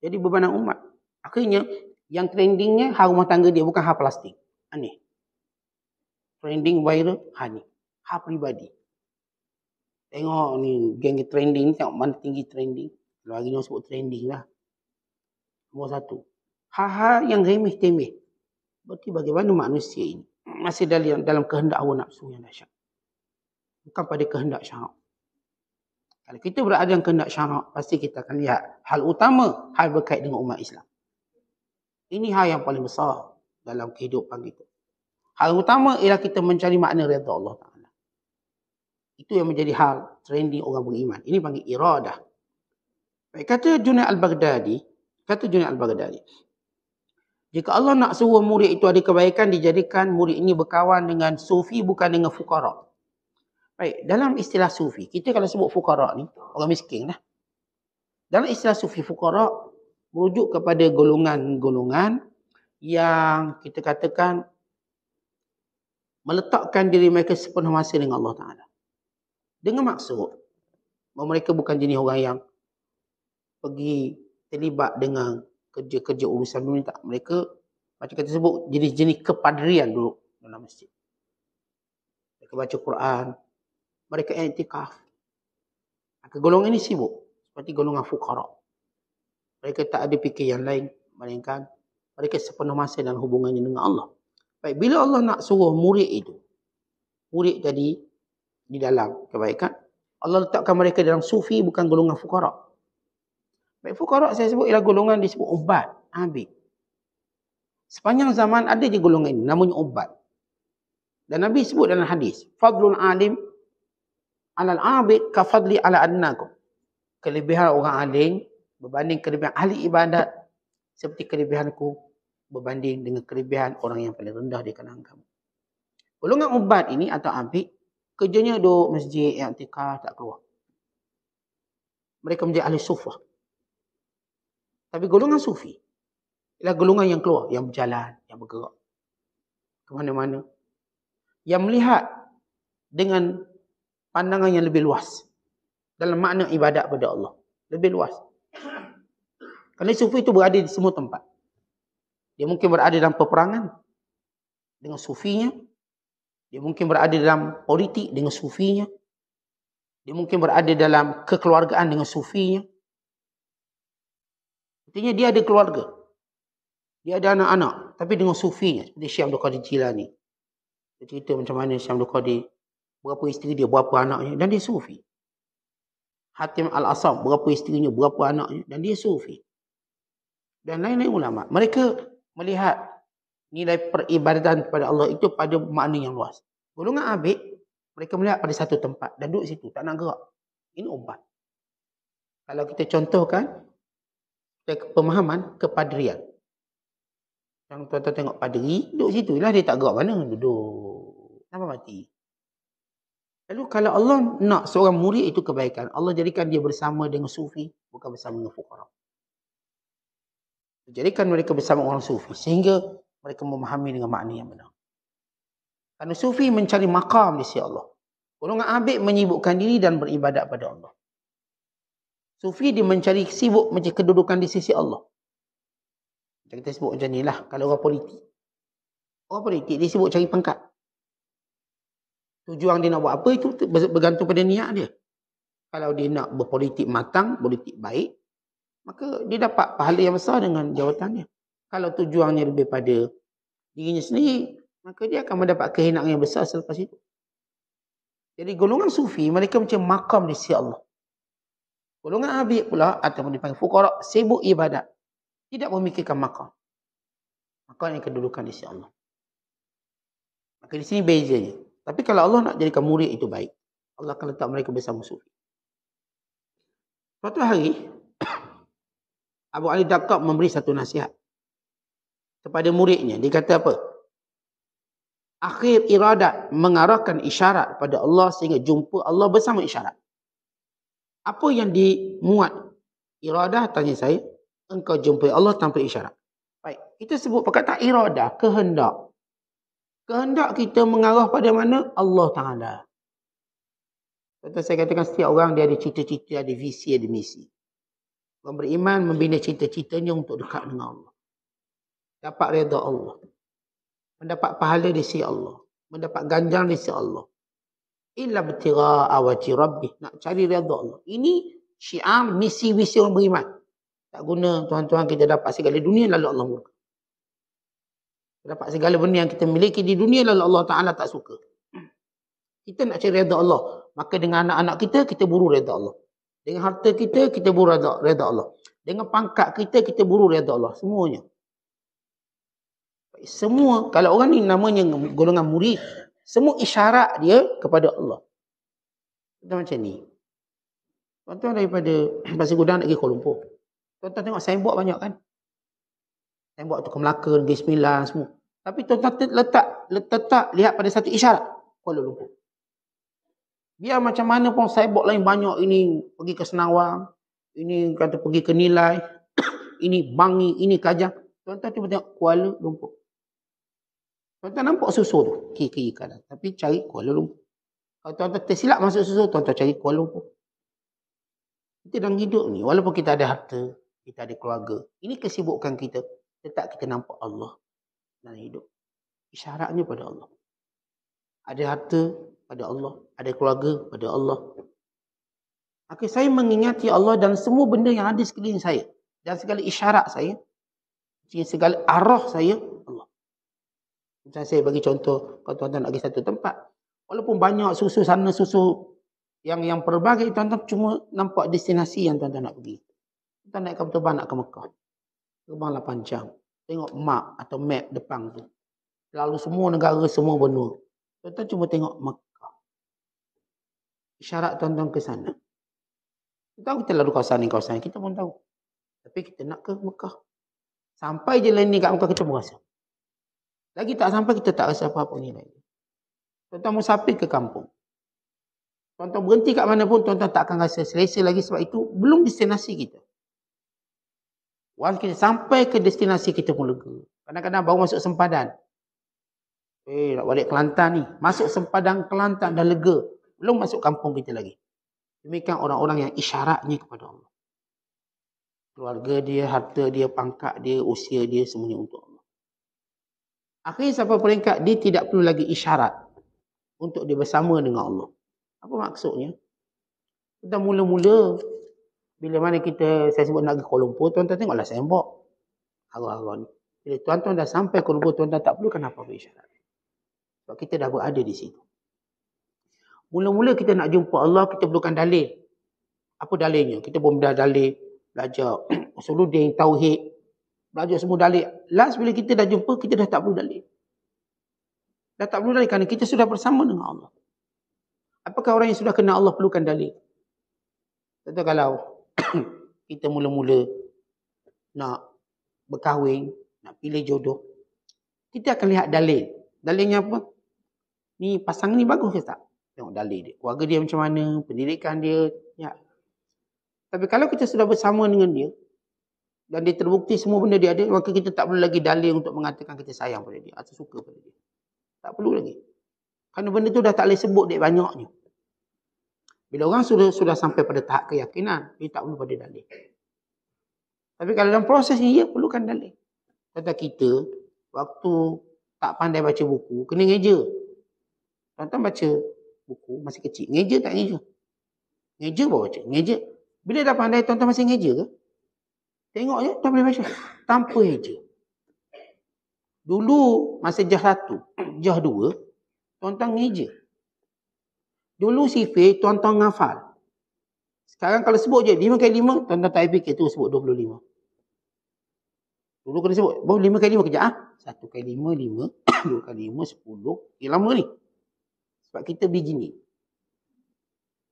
Jadi bebanan umat. Akhirnya, yang trendingnya hal rumah tangga dia, bukan hal plastik. Aneh. Trending viral, hal ni. Hal peribadi. Tengok ni, geng trending ni, tengok mana tinggi trending. Kalau hari ni orang sebut trending lah. Nombor 1. Hal-hal yang remeh-temeh. Berarti bagaimana manusia ini masih dalam kehendak hawa nafsu yang dahsyat. Bukan pada kehendak syarak. Kalau kita berada dalam kehendak syarak, pasti kita akan lihat hal utama, hal berkait dengan umat Islam. Ini hal yang paling besar dalam kehidupan kita. Hal utama ialah kita mencari makna redha Allah Ta'ala. Itu yang menjadi hal trending orang beriman. Ini panggil iradah. Baik, kata Junaid al-Baghdadi, jika Allah nak suruh murid itu ada kebaikan, dijadikan murid ini berkawan dengan sufi bukan dengan fuqara. Baik, dalam istilah sufi, kita kalau sebut fuqara ni, orang miskin lah. Dalam istilah sufi fuqara, merujuk kepada golongan-golongan yang kita katakan meletakkan diri mereka sepenuh masa dengan Allah Ta'ala. Dengan maksud, bahawa mereka bukan jenis orang yang pergi terlibat dengan kerja-kerja urusan dunia, tak. Mereka, macam kita sebut, jenis-jenis kepadrian duduk dalam masjid. Mereka baca Quran, mereka i'tikaf. Maka golongan ini sibuk, seperti golongan fuqara. Mereka tak ada fikir yang lain, melainkan mereka sepenuh masa dalam hubungannya dengan Allah. Baik, bila Allah nak suruh murid itu, murid tadi di dalam kebaikan, Allah letakkan mereka dalam sufi, bukan golongan fuqara. Baik, fuqara saya sebut ialah golongan disebut ubat, abid. Sepanjang zaman ada je golongan ini, namanya ubat. Dan Nabi sebut dalam hadis, fadlul alim alal abid ka fadli ala adnakum. Kelebihan orang alim berbanding kelebihan ahli ibadat seperti kelebihanku berbanding dengan kelebihan orang yang paling rendah di kalangan kamu. Golongan ubat ini atau abid, kerjanya duduk masjid, i'tikaf, tak keluar. Mereka menjadi ahli sufah. Tapi golongan sufi ialah golongan yang keluar, yang berjalan, yang bergerak ke mana-mana, yang melihat dengan pandangan yang lebih luas dalam makna ibadat pada Allah. Lebih luas. Kerana sufi itu berada di semua tempat. Dia mungkin berada dalam peperangan dengan sufinya. Dia mungkin berada dalam politik dengan sufinya. Dia mungkin berada dalam kekeluargaan dengan sufinya. Artinya dia ada keluarga. Dia ada anak-anak. Tapi dengan sufinya. Seperti Syekh Abdul Qadir Jilani. Dia cerita macam mana Syekh Abdul Qadir, berapa isteri dia, berapa anaknya. Dan dia sufi. Hatim Al-Asam, berapa isterinya, berapa anaknya. Dan dia sufi. Dan lain-lain ulama. Mereka melihat nilai peribadatan kepada Allah itu pada makna yang luas. Golongan abid, mereka melihat pada satu tempat. Dan duduk situ, tak nak gerak. Ini ubat. Kalau kita contohkan, pemahaman kepadrian. Yang tuan-tuan tengok padri, duduk situ lah, dia tak gerak mana, duduk. Sampai mati. Lalu kalau Allah nak seorang murid itu kebaikan, Allah jadikan dia bersama dengan sufi, bukan bersama dengan fuqara. Jadikan mereka bersama orang sufi, sehingga mereka memahami dengan makna yang benar. Kerana sufi mencari maqam di sisi Allah. Golongan abid menyibukkan diri dan beribadat pada Allah. Sufi dia mencari sibuk mencari kedudukan di sisi Allah. Macam kita sebut macam ni lah. Kalau orang politik. Orang politik dia sibuk cari pangkat. Tujuan dia nak buat apa itu bergantung pada niat dia. Kalau dia nak berpolitik matang, politik baik, maka dia dapat pahala yang besar dengan jawatannya. Kalau tujuannya lebih pada dirinya sendiri, maka dia akan mendapat kehinaan yang besar selepas itu. Jadi golongan sufi, mereka macam makam di sisi Allah. Golongan abid pula, atau dipanggil fuqara, sibuk ibadat. Tidak memikirkan makam. Makam yang kedudukan di sisi Allah. Maka di sini bezanya. Tapi kalau Allah nak jadikan murid itu baik, Allah akan letak mereka bersama sufi. Suatu hari, Abu Ali Daqqaq memberi satu nasihat kepada muridnya. Dia kata apa? Akhir iradat mengarahkan isyarat pada Allah sehingga jumpa Allah bersama isyarat. Apa yang dimuat iradah, tanya saya, engkau jumpa Allah tanpa isyarat. Baik, kita sebut perkataan iradah, kehendak. Kehendak kita mengarah pada mana? Allah Ta'ala. Contoh saya katakan setiap orang dia ada cita-cita, ada visi, ada misi. Orang beriman membina cita-citanya untuk dekat dengan Allah. Dapat redha Allah. Mendapat pahala di sisi Allah. Mendapat ganjaran di sisi Allah. Illa btigha'a wajhi rabbih. Nak cari redha Allah. Ini syiar misi-misi orang beriman. Tak guna tuan-tuan kita dapat segala dunia lalu Allah murka. Dapat segala benda yang kita miliki di dunia lalu Allah Ta'ala tak suka. Kita nak cari redha Allah. Maka dengan anak-anak kita, kita buru redha Allah. Dengan harta kita, kita buru redha Allah. Dengan pangkat kita, kita buru redha Allah. Semuanya. Semua, kalau orang ni namanya golongan murid, semua isyarat dia kepada Allah. Contoh macam ni. Tuan-tuan daripada Pasir Gudang nak pergi Kuala Lumpur. Tuan-tuan tengok signboard banyak kan? Signboard tu ke Melaka, Negeri Sembilan, semua. Tapi tuan-tuan letak lihat pada satu isyarat. Kuala Lumpur. Biar macam mana pun cyborg lain banyak, ini pergi ke Senawang, ini kata pergi ke Nilai, ini Bangi, ini Kajang. Tuan-tuan cuba tengok Kuala Lumpur. Tuan-tuan nampak susu tu, kiri kanan. Tapi cari Kuala Lumpur. Kalau tuan-tuan tersilap masuk susu, tuan-tuan cari Kuala Lumpur. Kita dalam hidup ni, walaupun kita ada harta, kita ada keluarga, ini kesibukan kita, tetap kita nampak Allah dalam hidup. Isyaratnya pada Allah. Ada harta pada Allah, ada keluarga pada Allah. Maka saya mengingati Allah dan semua benda yang ada sekeliling saya, dan segala isyarat saya, segala arah saya, Allah. Macam saya bagi contoh, kalau tuan-tuan nak pergi satu tempat, walaupun banyak susu sana, susu yang pelbagai, tuan-tuan cuma nampak destinasi yang tuan-tuan nak pergi. Tuan-tuan naik kapal terbang nak ke Mekah, terbang 8 jam, tengok map atau map depan tu, lalu semua negara, semua benua. Tuan-tuan cuma tengok Mekah. Isyarat tuan-tuan ke sana. Kita tahu kita lalu kawasan ni, kita pun tahu. Tapi kita nak ke Mekah. Sampai je landing kat Mekah, kita pun rasa. Lagi tak sampai, kita tak rasa apa-apa ni lagi. Tuan-tuan musafir ke kampung. Tuan-tuan berhenti kat mana pun, tuan-tuan tak akan rasa selesa lagi, sebab itu belum destinasi kita. Once kita sampai ke destinasi, kita pun lega. Kadang-kadang baru masuk sempadan. Nak balik Kelantan ni. Masuk sempadan Kelantan dah lega. Belum masuk kampung kita lagi. Demikian orang-orang yang isyaratnya kepada Allah. Keluarga dia, harta dia, pangkat dia, usia dia, semuanya untuk Allah. Akhirnya sampai peringkat dia tidak perlu lagi isyarat untuk dia bersama dengan Allah. Apa maksudnya? Kita mula-mula, bila mana saya sebut nak pergi Kuala Lumpur, tuan-tuan tengoklah sembok. Harga-harga ni. Bila tuan-tuan dah sampai Kuala Lumpur, tuan-tuan tak perlukan apa-apa isyarat. Sebab kita dah berada di situ. Mula-mula kita nak jumpa Allah, kita perlukan dalil. Apa dalilnya? Kita pun dah dalil, belajar usuluddin, tauhid, belajar semua dalil. Last bila kita dah jumpa, kita dah tak perlu dalil. Dah tak perlu dalil kerana kita sudah bersama dengan Allah. Apakah orang yang sudah kenal Allah perlukan dalil? Tentu kalau kita mula-mula nak berkahwin, nak pilih jodoh, kita akan lihat dalil. Dalilnya apa? Ni pasangan ni bagus ke tak? Tengok dalil dia. Keluarga dia macam mana, pendidikan dia. Ya. Tapi kalau kita sudah bersama dengan dia, dan dia terbukti semua benda dia ada, maka kita tak perlu lagi dalil untuk mengatakan kita sayang pada dia atau suka pada dia. Tak perlu lagi. Kerana benda tu dah tak boleh sebut dia banyaknya. Bila orang sudah sampai pada tahap keyakinan, dia tak perlu pada dalil. Tapi kalau dalam proses ni, dia perlukan dalil. Kata kita, waktu tak pandai baca buku, kena ngeja. Tuan-tuan baca buku masih kecil, ngeja tak ngeja? Ngeja baru baca, ngeja. Bila dah pandai, tuan-tuan masih ngeja ke? Tengok je, tuan boleh baca. Tanpa ngeja. Dulu, masa jah 1, jah 2, tuan-tuan ngeja. Dulu sifir, tuan-tuan ngafal. Sekarang kalau sebut je 5 kali 5, tuan-tuan tak fikir tu sebut 25. Dulu kena sebut, baru 5 kali 5 kejap. 1 kali 5, 5. 2 kali 5, 10. Lama ni. Sebab kita begini.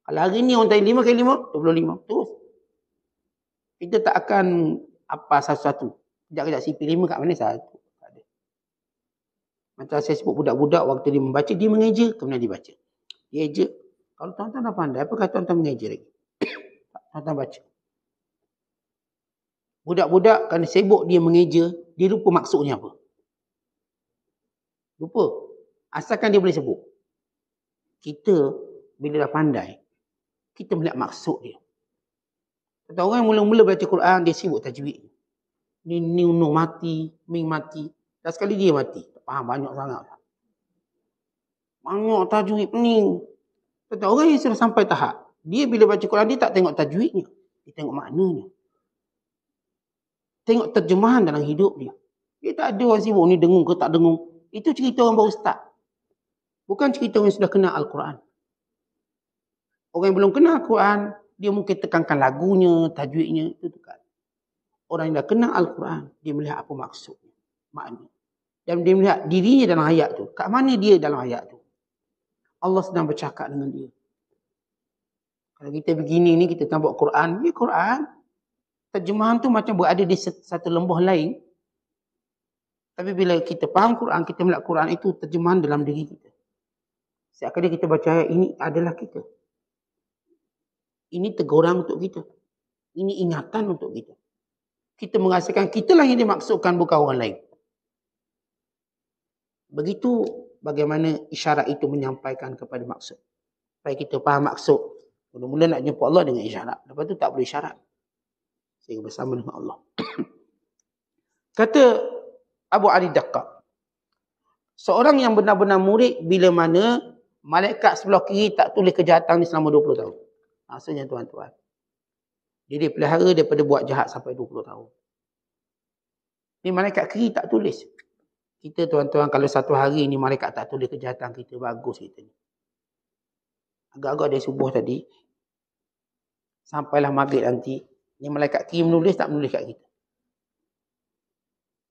Kalau hari ni orang tanya 5 kali 5, 25. Terus. Kita tak akan apa satu-satu. Kejap-kejap sifir 5 kat mana satu. Tak ada. Macam saya sebut budak-budak waktu dia membaca, dia mengeja, kemudian dia baca. Dia eja. Kalau tuan-tuan dah pandai, apakah tuan-tuan mengeja lagi? Tuan-tuan baca. Budak-budak kerana sibuk dia mengeja, dia lupa maksudnya apa. Lupa. Asalkan dia boleh sebut. Kita, bila dah pandai, kita melihat maksud dia. Kata orang yang mula-mula baca Quran, dia sibuk tajwid. Ni Nuh mati, Ming mati. Dan sekali dia mati. Tak faham banyak sangat. Banyak tajwid pening. Kata orang yang sudah sampai tahap, dia bila baca Quran, dia tak tengok tajwidnya. Dia tengok maknanya. Tengok terjemahan dalam hidup dia. Dia tak ada orang sibuk ni dengung ke tak dengung. Itu cerita orang baru start. Bukan cerita orang yang sudah kenal Al-Quran. Orang yang belum kenal Al-Quran, dia mungkin tekankan lagunya, tajwidnya, itu tekan. Orang yang dah kenal Al-Quran, dia melihat apa maksudnya, makna. Dan dia melihat dirinya dalam ayat tu. Kat mana dia dalam ayat tu? Allah sedang bercakap dengan dia. Kalau kita begini ni, kita tengok Quran, ni Quran. Terjemahan tu macam berada di satu lembah lain. Tapi bila kita faham Quran, kita melihat Quran itu terjemahan dalam diri kita. Seakan kita baca ayat ini adalah kita. Ini teguran untuk kita. Ini ingatan untuk kita. Kita merasakan kitalah yang dimaksudkan, bukan orang lain. Begitu bagaimana isyarat itu menyampaikan kepada maksud. Supaya kita faham maksud. Mula-mula nak jumpa Allah dengan isyarat. Lepas tu tak boleh isyarat. Sehingga bersama dengan Allah. Kata Abu Ali Daqqaq, seorang yang benar-benar murid bila mana malaikat sebelah kiri tak tulis kejahatan ni selama 20 tahun. Maksudnya tuan-tuan, dia dipelihara daripada buat jahat sampai 20 tahun. Ni malaikat kiri tak tulis. Kita tuan-tuan, kalau satu hari ni malaikat tak tulis kejahatan kita, bagus kita ni. Agak-agak dia subuh tadi, sampailah maghrib nanti, ni malaikat kiri menulis tak menulis kat kita.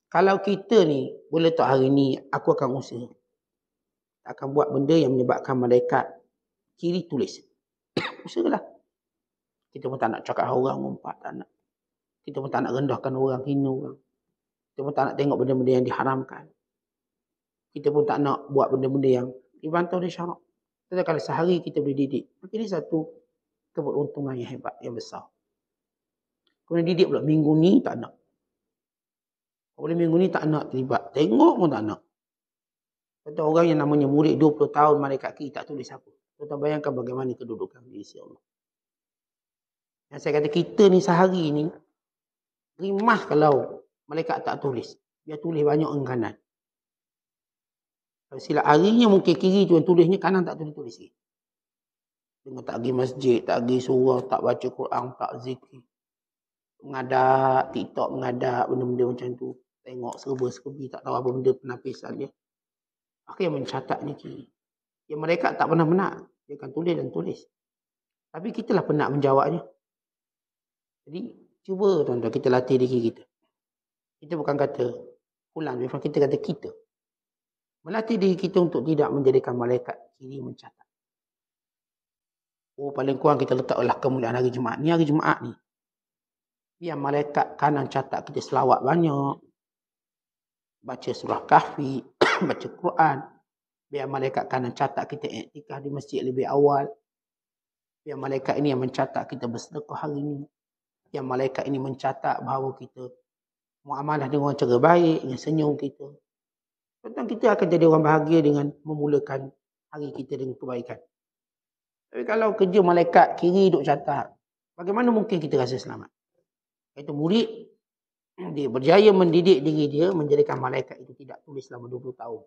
Kalau kita ni, boleh tak hari ni aku akan usaha. Akan buat benda yang menyebabkan malaikat kiri tulis. Usahalah. Kita pun tak nak cakap orang ngumpat, tak nak. Kita pun tak nak rendahkan orang, hina orang. Kita pun tak nak tengok benda-benda yang diharamkan. Kita pun tak nak buat benda-benda yang dibantah oleh syarak. Tetapi kalau sehari kita boleh didik, maka ini satu keberuntungan yang hebat, yang besar. Kemudian didik pula, minggu ni tak nak. Boleh minggu ni tak nak terlibat. Tengok pun tak nak. Kata orang yang namanya murid 20 tahun, malaikat kiri tak tulis apa. Kita bayangkan bagaimana kedudukan di sisi Allah. Yang saya kata kita ni sehari ni, rimas kalau malaikat tak tulis. Dia tulis banyak engganan. Kalau silap harinya mungkin kiri tu yang tulisnya, kanan tak tulis-tulis lagi. Dengan tak pergi masjid, tak pergi surau, tak baca Quran, tak zikir. Mengadap, TikTok mengadap, benda-benda macam tu. Tengok serba-serbi, tak tahu apa benda penapisan dia. Maka yang mencatatnya kiri. Yang mereka tak pernah penat. Dia akan tulis dan tulis. Tapi kitalah penat menjawabnya. Jadi, cuba tuan-tuan kita latih diri kita. Kita bukan kata pulang, kita kata kita. Melatih diri kita untuk tidak menjadikan malaikat kiri mencatat. Oh, paling kurang kita letaklah kemuliaan hari Jumaat. Ni hari Jumaat ni. Biar malaikat kanan catat kita selawat banyak. Baca surah Kahfi, baca Quran. Biar malaikat kanan catat kita iktikaf di masjid lebih awal. Biar malaikat ini yang mencatat kita bersedekah hari ini. Yang malaikat ini mencatat bahawa kita muamalah dengan cara baik, dengan senyum kita. Tentang kita akan jadi orang bahagia dengan memulakan hari kita dengan kebaikan. Tapi kalau kerja malaikat kiri duk catat, bagaimana mungkin kita rasa selamat? Itu murid, dia berjaya mendidik diri dia, menjadikan malaikat itu tidak tulis selama 20 tahun.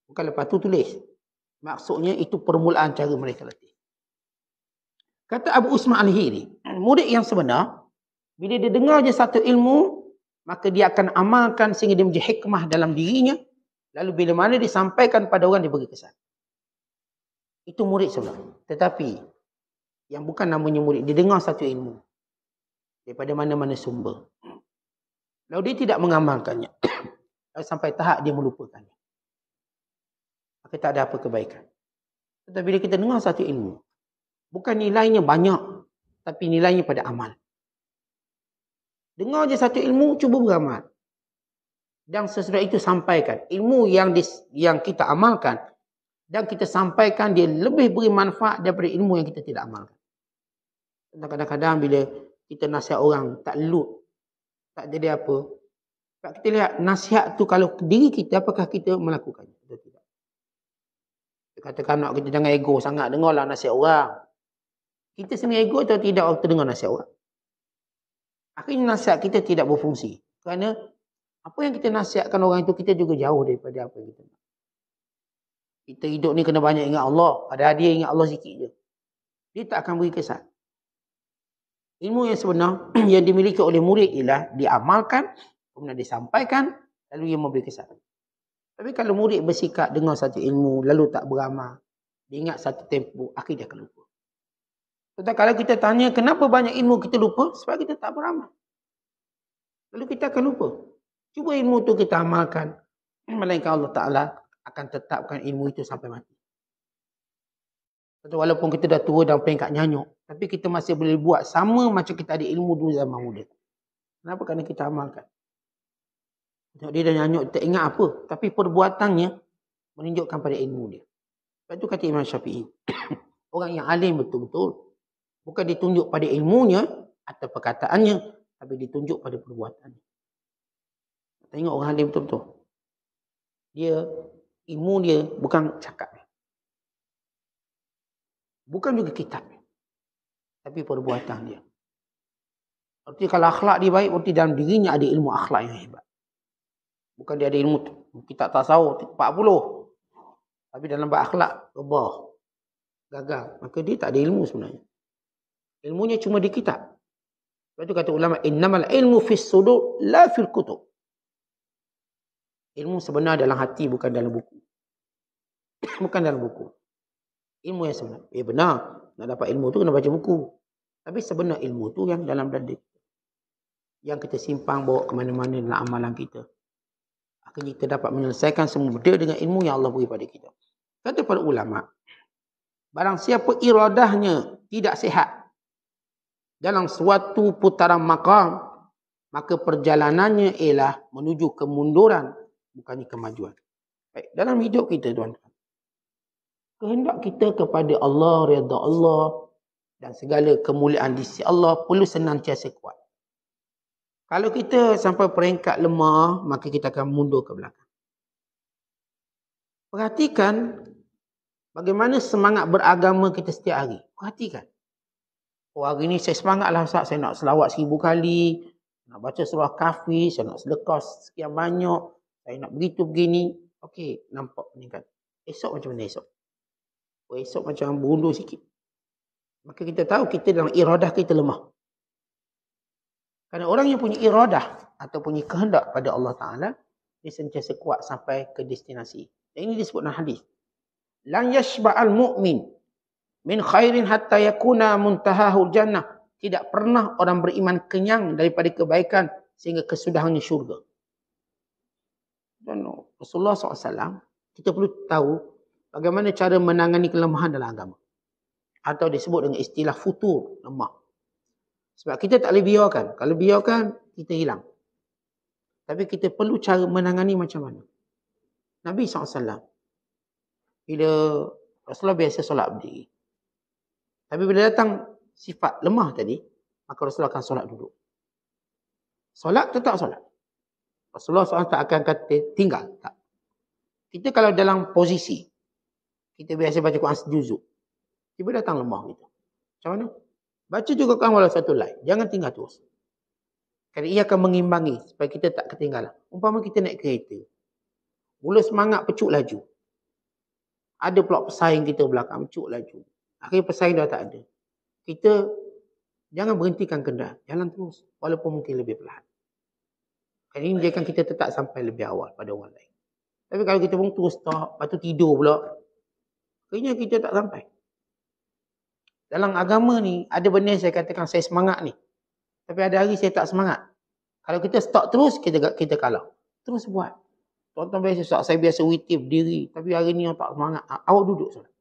Bukan lepas tu tulis. Maksudnya itu permulaan cara mereka latih. Kata Abu Usman Al-Hiri, murid yang sebenar, bila dia dengar je satu ilmu, maka dia akan amalkan sehingga dia menjadi hikmah dalam dirinya. Lalu bila mana disampaikan pada orang, dia beri kesan. Itu murid sebenar. Tetapi, yang bukan namanya murid, dia dengar satu ilmu. Daripada mana-mana sumber. Lalu dia tidak mengamalkannya. Lalu sampai tahap dia melupakannya. Maka tak ada apa kebaikan. Tetapi bila kita dengar satu ilmu, bukan nilainya banyak, tapi nilainya pada amal. Dengar je satu ilmu, cuba beramal. Dan sesudah itu sampaikan. Ilmu yang kita amalkan, dan kita sampaikan, dia lebih beri manfaat daripada ilmu yang kita tidak amalkan. Kadang-kadang bila kita nasihat orang, tak lut, tak jadi apa. Kita lihat nasihat tu kalau diri kita, apakah kita melakukannya atau tidak. Katakan nak kita jangan ego sangat, dengarlah nasihat orang. Kita sendiri ego atau tidak waktu dengar nasihat orang. Akhirnya nasihat kita tidak berfungsi. Kerana apa yang kita nasihatkan orang itu, kita juga jauh daripada apa yang kita nak. Kita hidup ni kena banyak ingat Allah. Ada dia ingat Allah sikit je. Dia tak akan beri kesan. Ilmu yang sebenar yang dimiliki oleh murid ialah diamalkan, kemudian disampaikan, lalu ia memberi kesan. Tapi kalau murid bersikap dengar satu ilmu, lalu tak beramal, dia ingat satu tempoh, akhirnya dia akan lupa. Tetapi kalau kita tanya, kenapa banyak ilmu kita lupa? Sebab kita tak beramal. Lalu kita akan lupa. Cuba ilmu tu kita amalkan. Melainkan Allah Ta'ala akan tetapkan ilmu itu sampai mati. Walaupun kita dah tua dan peringkat nyanyuk, tapi kita masih boleh buat sama macam kita ada ilmu dulu zaman muda. Kenapa? Kerana kita amalkan. Dia dah nyanyuk, tak ingat apa. Tapi perbuatannya menunjukkan pada ilmu dia. Lepas tu kata Imam Syafi'i, orang yang alim betul-betul, Bukan ditunjuk pada ilmunya atau perkataannya, tapi ditunjuk pada perbuatannya. Tengok orang alim betul-betul. Dia, ilmu dia bukan cakap. Bukan juga kitab. Tapi perbuatan dia. Berarti kalau akhlak dia baik, berarti dalam dirinya ada ilmu akhlak yang hebat. Bukan dia ada ilmu kitab tasawuf 40. Tapi dalam berakhlak, rebah. Gagal. Maka dia tak ada ilmu sebenarnya. Ilmunya cuma di kitab. Sebab itu kata ulama, innamal ilmu fis sudur la fil kutub. Ilmu sebenar dalam hati, bukan dalam buku. Bukan dalam buku. Ilmu yang sebenar. Benar. Nak dapat ilmu tu kena baca buku. Tapi sebenar ilmu tu yang dalam dada kita. Yang kita simpang bawa ke mana-mana dalam amalan kita. Akhirnya kita dapat menyelesaikan semua benda dengan ilmu yang Allah beri pada kita. Kata para ulama, barang siapa iradahnya tidak sihat dalam suatu putaran maqam, maka perjalanannya ialah menuju kemunduran, bukannya kemajuan. Baik, dalam hidup kita tuan-tuan, kehendak kita kepada Allah, redha Allah dan segala kemuliaan di sisi Allah perlu senantiasa kuat. Kalau kita sampai peringkat lemah, maka kita akan mundur ke belakang. Perhatikan bagaimana semangat beragama kita setiap hari. Perhatikan. Oh, hari ni saya semangatlah Ustaz, saya nak selawat 1000 kali, nak baca surah Kahfi, saya nak sedekah sekian banyak, saya nak begitu begini. Okey, nampak peningkat. Esok macam mana esok? Oh, esok macam berundur sikit. Maka kita tahu kita dalam iradah kita lemah. Kerana orang yang punya iradah atau punya kehendak pada Allah Ta'ala, dia sentiasa kuat sampai ke destinasi. Dan ini disebut dalam hadis. Lan yashba'al mu'min min khairin hatta yakuna muntahahul jannah. Tidak pernah orang beriman kenyang daripada kebaikan sehingga kesudahannya syurga. Dan Rasulullah SAW, kita perlu tahu bagaimana cara menangani kelemahan dalam agama. Atau disebut dengan istilah futur, lemah. Sebab kita tak boleh biarkan. Kalau biarkan, kita hilang. Tapi kita perlu cara menangani macam mana. Nabi SAW, bila Rasulullah biasa solat berdiri. Tapi bila datang sifat lemah tadi, maka Rasulullah akan solat duduk. Solat tetap solat. Rasulullah SAW tak akan kata tinggal. Tak. Kita kalau dalam posisi, kita biasa baca Quran sejuzuk. Tiba datang lemah gitu. Macam mana? Baca juga kan walau satu line. Jangan tinggal terus. Kerana ia akan mengimbangi supaya kita tak ketinggalan. Umpama kita naik kereta. Mula semangat pecuk laju. Ada pula pesaing kita belakang pecuk laju. Akhirnya pesaing dah tak ada. Kita jangan berhentikan kendaraan. Jalan terus. Walaupun mungkin lebih perlahan. Kerana ini menjadikan kita tetap sampai lebih awal pada orang lain. Tapi kalau kita pun terus stop, lepas tu tidur pula. Akhirnya kita tak sampai. Dalam agama ni, ada benda saya katakan saya semangat ni. Tapi ada hari saya tak semangat. Kalau kita stop terus, kita kalah. Terus buat. Tuan-tuan biasa, saya biasa witir berdiri. Tapi hari ni yang tak semangat. Awak duduk solat.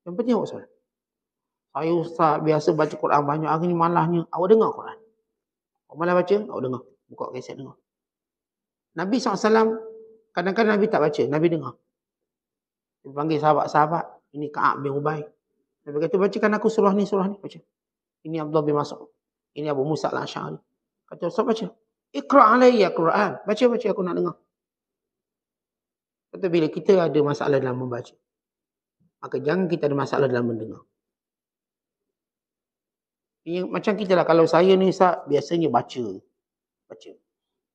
Yang penting awak solat. Saya Ustaz biasa baca Quran banyak. Hari ni malahnya. Awak dengar Quran. Awak malah baca, awak dengar. Buka kaset dengar. Nabi SAW, kadang-kadang Nabi tak baca. Nabi dengar. Dia panggil sahabat-sahabat. Ini Ka'ab bin Ubay. Nabi kata, bacakan aku surah ni. Baca. Ini Abdullah bin Mas'ud. Ini Abu Musa al-Asy'ari. Kata Ustaz baca. Iqra' alayya Quran. Baca aku nak dengar. Kata bila kita ada masalah dalam membaca, maka jangan kita ada masalah dalam mendengar. Ini, macam kita lah. Kalau saya ni Ustaz, biasanya baca.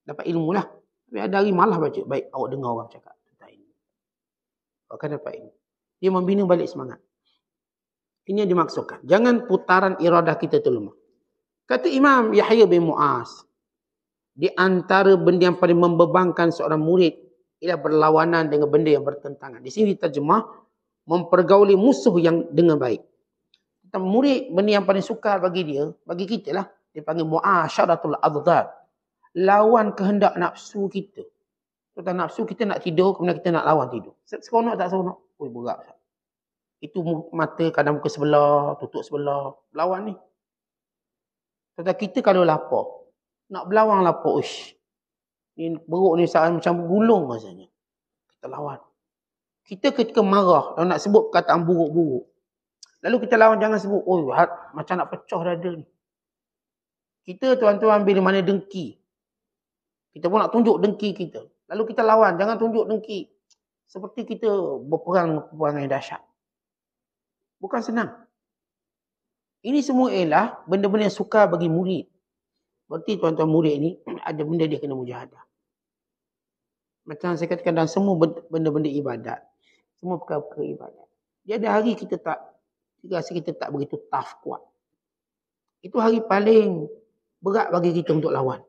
Dapat ilmu lah. Tapi ada hari malah baca. Baik, awak dengar orang cakap tentang ini. Awak akan dapat ilmu. Dia membina balik semangat. Ini yang dimaksudkan. Jangan putaran iradah kita tu lemah. Kata Imam Yahya bin Mu'az, di antara benda yang paling membebankan seorang murid ialah berlawanan dengan benda yang bertentangan. Di sini diterjemah, mempergauli musuh yang dengan baik. Tentang murid, benda yang paling sukar bagi dia, bagi kita lah, dia panggil mu'asyaratul adhad. Lawan kehendak nafsu kita. Tentang nafsu kita nak tidur, kemudian kita nak lawan tidur. Seronok tak seronok? Oi, berat. Itu mata kadang muka sebelah, tutup sebelah. Lawan ni. Tetapi kita kalau lapar, nak berlawan lapar, ni beruk ni macam gulung rasanya. Kita lawan. Kita ketika marah, kalau nak sebut perkataan buruk-buruk, Lalu kita lawan, jangan sebut, oh macam nak pecah dada ni. Kita tuan-tuan bila mana dengki, kita pun nak tunjuk dengki kita. Lalu kita lawan, jangan tunjuk dengki. Seperti kita berperang yang dahsyat. Bukan senang. Ini semua ialah benda-benda yang sukar bagi murid. Berarti tuan-tuan murid ni ada benda dia kena mujahadah. Macam saya katakan dalam semua benda-benda ibadat, semua perkara-perkara ibadat. Dia ada hari kita rasa kita tak begitu tough, kuat. Itu hari paling berat bagi kita untuk lawan.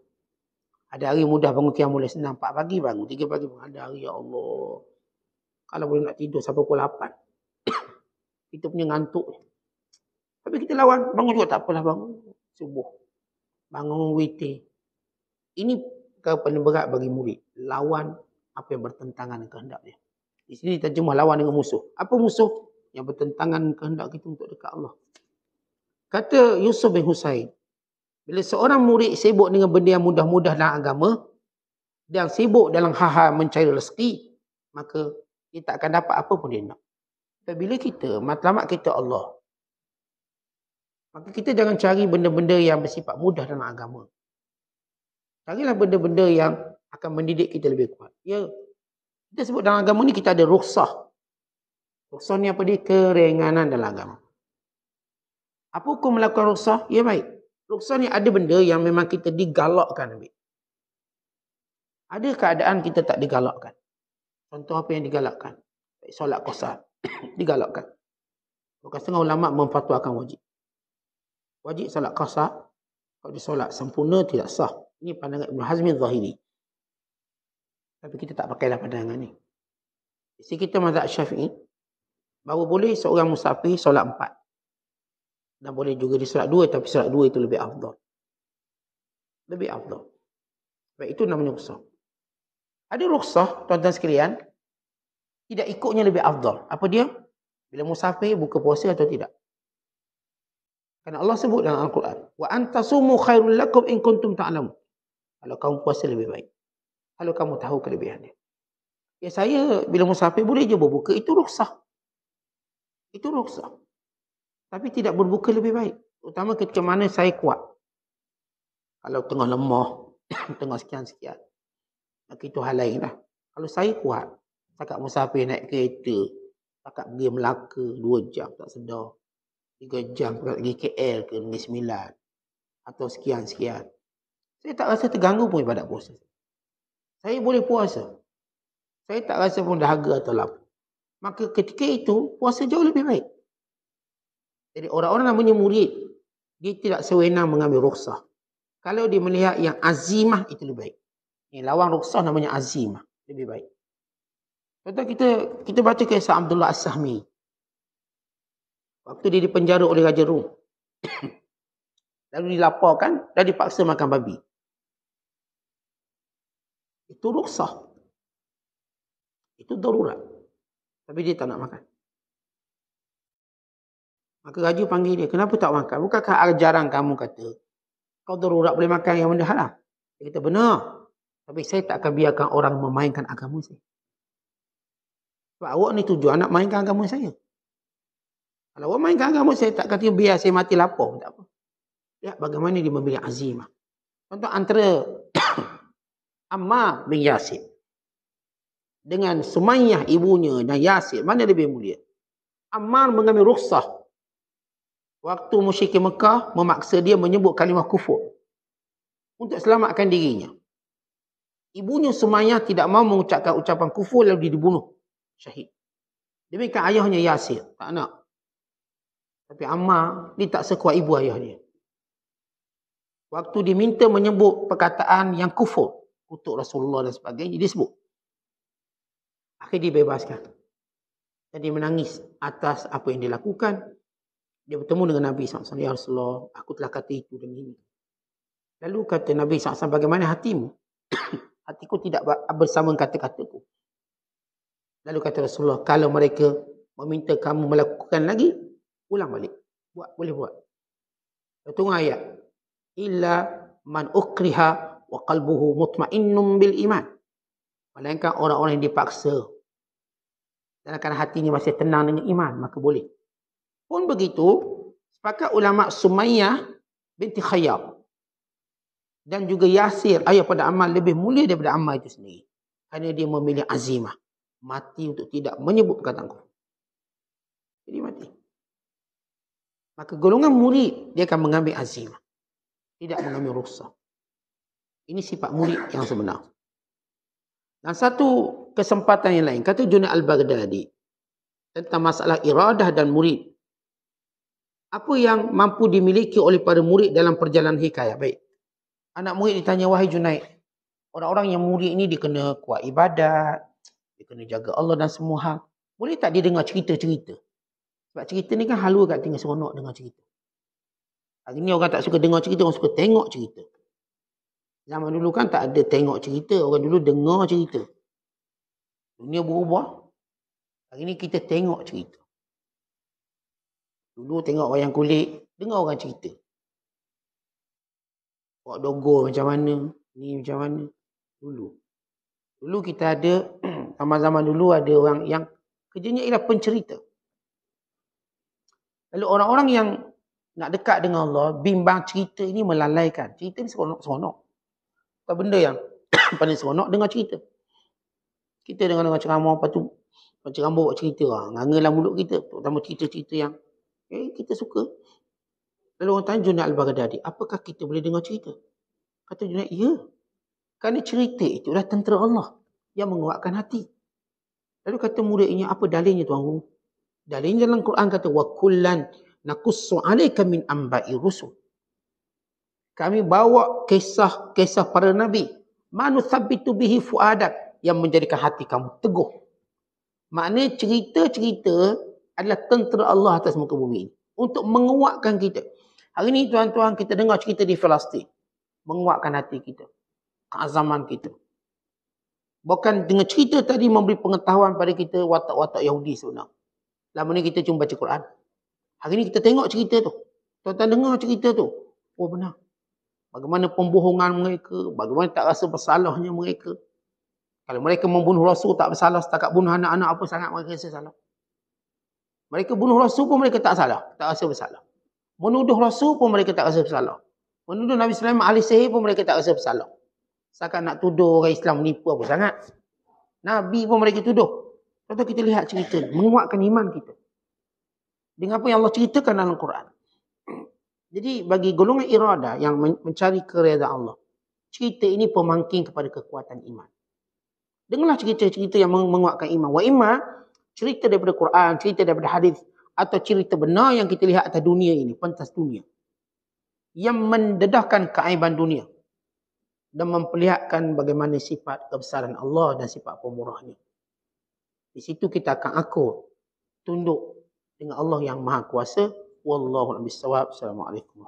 Ada hari mudah bangun qiyamul lail, senang 4 pagi bangun, 3 pagi bangun. Ada hari ya Allah, kalau boleh nak tidur sampai pukul 8. Kita punya ngantuk. Tapi kita lawan, bangun juga tak apalah, bangun subuh. Bangun witir. Ini perkara paling berat bagi murid. Lawan apa yang bertentangan dengan kehendak dia. Di sini terjemah lawan dengan musuh. Apa musuh? Yang bertentangan dengan kehendak kita untuk dekat Allah. Kata Yusuf bin Husain, bila seorang murid sibuk dengan benda yang mudah-mudah dalam agama dan sibuk dalam hal-hal mencari rezeki, maka dia tak akan dapat apa pun dia nak. Bila kita, matlamat kita Allah, maka kita jangan cari benda-benda yang bersifat mudah dalam agama. Carilah benda-benda yang akan mendidik kita lebih kuat. Ya, kita sebut dalam agama ni kita ada rukhsah. Rukhsah ni apa dia? Keringanan dalam agama. Apa hukum melakukan rukhsah? Ya baik. Rukhsah ni ada benda yang memang kita digalakkan ambil. Ada keadaan kita tak digalakkan. Contoh apa yang digalakkan? Solat qasar. Digalakkan. Bukan setengah ulama' memfatwakan wajib. Wajib solat qasar. Kalau disolat sempurna tidak sah. Ini pandangan Ibn Hazm al-Zahiri. Tapi kita tak pakailah pandangan ni. Isi kita mazhab Syafi'i, bahawa boleh seorang musafir solat 4. Dan boleh juga disolat 2, tapi solat 2 itu lebih afdal. Lebih afdal. Sebab itu namanya rukhsah. Ada rukhsah, tuan-tuan sekalian, tidak ikutnya lebih afdal. Apa dia? Bila musafir buka puasa atau tidak. Kerana Allah sebut dalam Al-Quran, wa antasumu khairul lakum in kuntum ta'lamun. Kalau kamu puasa lebih baik. Kalau kamu tahu kelebihannya. Ya saya bila musafir boleh je berbuka, itu rukhsah. Itu rukhsah. Tapi tidak berbuka lebih baik. Terutama ketika mana saya kuat. Kalau tengah lemah, tengah sekian-sekian, maka itu hal lain lah. Kalau saya kuat, setakat musafir naik kereta, setakat pergi Melaka 2 jam, tak sedar. 3 jam pergi KL ke Negeri Sembilan. Atau sekian-sekian. Saya tak rasa terganggu pun ibadat puasa. Saya boleh puasa. Saya tak rasa pun dahaga atau lapar. Maka ketika itu, puasa jauh lebih baik. Jadi orang-orang namanya murid, dia tidak sewenang mengambil rukhsah. Kalau dia melihat yang azimah, itu lebih baik. Yang lawan rukhsah namanya azimah. Lebih baik. Contoh kita baca kisah Abdullah As-Sahmi. Waktu dia dipenjara oleh Raja Rum. Lalu dilaporkan dan dipaksa makan babi. Itu rukhsah. Itu darurat. Tapi dia tak nak makan. Maka raja panggil dia, kenapa tak makan? Bukankah ajaran kamu kata, kau darurat boleh makan yang benda haram? Dia kata, benar. Tapi saya tak akan biarkan orang memainkan agama saya. Sebab awak ni tujuan nak mainkan agama saya. Kalau awak mainkan agama saya, tak kata biar saya mati lapar. Tak apa. Lihat bagaimana dia memilih azimah. Contoh antara Ammar bin Yasir dengan Sumayyah ibunya dan Yasir, mana lebih mulia? Ammar mengambil rukhsah waktu musyrikin Mekah memaksa dia menyebut kalimah kufur untuk selamatkan dirinya. Ibunya Sumayyah tidak mahu mengucapkan ucapan kufur, lalu dia dibunuh syahid. Demikian ayahnya Yasir, tak nak. Tapi Ammar dia tak sekuat ibu ayah dia. Waktu diminta menyebut perkataan yang kufur, kutuk Rasulullah dan sebagainya, dia sebut. Akhirnya dibebaskan. Dan dia menangis atas apa yang dia lakukan. Dia bertemu dengan Nabi SAW. Ya Rasulullah, aku telah kata itu dan ini. Lalu kata Nabi SAW, bagaimana hatimu? Hatiku tidak bersama kata-kataku. Lalu kata Rasulullah, kalau mereka meminta kamu melakukan lagi, ulang balik. Boleh buat. Tunggu ayat. Illa man ukriha wa qalbuhu mutmainnun bil iman. Melainkan orang-orang yang dipaksa dan akan hatinya masih tenang dengan iman, maka boleh. Pun begitu, sepakat ulama Sumayyah binti Khayyar dan juga Yasir ayah pada Ammar lebih mulia daripada Ammar itu sendiri. Kerana dia memilih azimah. Mati untuk tidak menyebut perkataan kufur. Jadi mati. Maka golongan murid, dia akan mengambil azimah. Tidak mengambil rukhsah. Ini sifat murid yang sebenar. Dan satu kesempatan yang lain, kata Junaid al-Baghdadi, tentang masalah iradah dan murid. Apa yang mampu dimiliki oleh para murid dalam perjalanan hikayat? Baik. Anak murid ditanya, wahai Junaid, orang-orang yang murid ini dia kena kuat ibadat, dia kena jaga Allah dan semua hal. Boleh tak dia dengar cerita-cerita? Sebab cerita ni kan halus kat tinggal seronok dengar cerita. Hari ni orang tak suka dengar cerita, orang suka tengok cerita. Zaman dulu kan tak ada tengok cerita, orang dulu dengar cerita. Dunia berubah. Hari ni kita tengok cerita. Dulu tengok wayang kulit, dengar orang cerita. Wak Dogo macam mana, ni macam mana. Dulu kita ada, zaman-zaman dulu ada orang yang kerjanya ialah pencerita. Lalu orang-orang yang nak dekat dengan Allah, bimbang cerita ini melalaikan. Cerita ni seronok-seronok. Apa benda yang paling seronok dengar cerita. Kita dengar ceramah, lepas tu ceramah buat cerita. Ngangalah mulut kita. Terutama cerita-cerita yang kita suka. Lalu orang tanya Junaid al-Baghdadi, apakah kita boleh dengar cerita? Kata Junaid, ya. Kerana cerita itu adalah tentera Allah yang menguatkan hati. Lalu kata muridnya, apa dalilnya Tuan Guru? Dalilnya dalam Quran kata, wa kullan naqussu 'alaika min amba'i rusul. Kami bawa kisah-kisah para nabi. Manuthabbitu bihi fuadak, yang menjadikan hati kamu teguh. Maknanya cerita-cerita adalah tentera Allah atas muka bumi ini. Untuk menguatkan kita. Hari ini tuan-tuan kita dengar cerita di Palestin. Menguatkan hati kita. Keazaman kita. Bukan dengan cerita tadi memberi pengetahuan pada kita watak-watak Yahudi sebenarnya. Lama ni kita cuma baca Quran. Hari ni kita tengok cerita tu. Tuan-tuan dengar cerita tu. Oh benar. Bagaimana pembohongan mereka. Bagaimana tak rasa bersalahnya mereka. Kalau mereka membunuh Rasul tak bersalah. Setakat bunuh anak-anak apa sangat mereka rasa salah. Mereka bunuh Rasul pun mereka tak salah. Tak rasa bersalah. Menuduh Rasul pun mereka tak rasa bersalah. Menuduh Nabi Sulaiman ahli sihir pun mereka tak rasa bersalah. Setakat nak tuduh orang Islam menipu apa sangat. Nabi pun mereka tuduh. Contoh kita lihat cerita ni. Menguatkan iman kita. Dengan apa yang Allah ceritakan dalam Quran. Jadi bagi golongan iradah yang mencari keredaan Allah. Cerita ini pemangkin kepada kekuatan iman. Dengarlah cerita-cerita yang menguatkan iman. Wa imma cerita daripada Quran, cerita daripada hadis. Atau cerita benar yang kita lihat atas dunia ini. Pentas dunia. Yang mendedahkan keaiban dunia. Dan memperlihatkan bagaimana sifat kebesaran Allah dan sifat pemurahnya. Di situ kita akan akur. Tunduk dengan Allah yang Maha Kuasa. Wallahu a'lam bishawab. Assalamualaikum.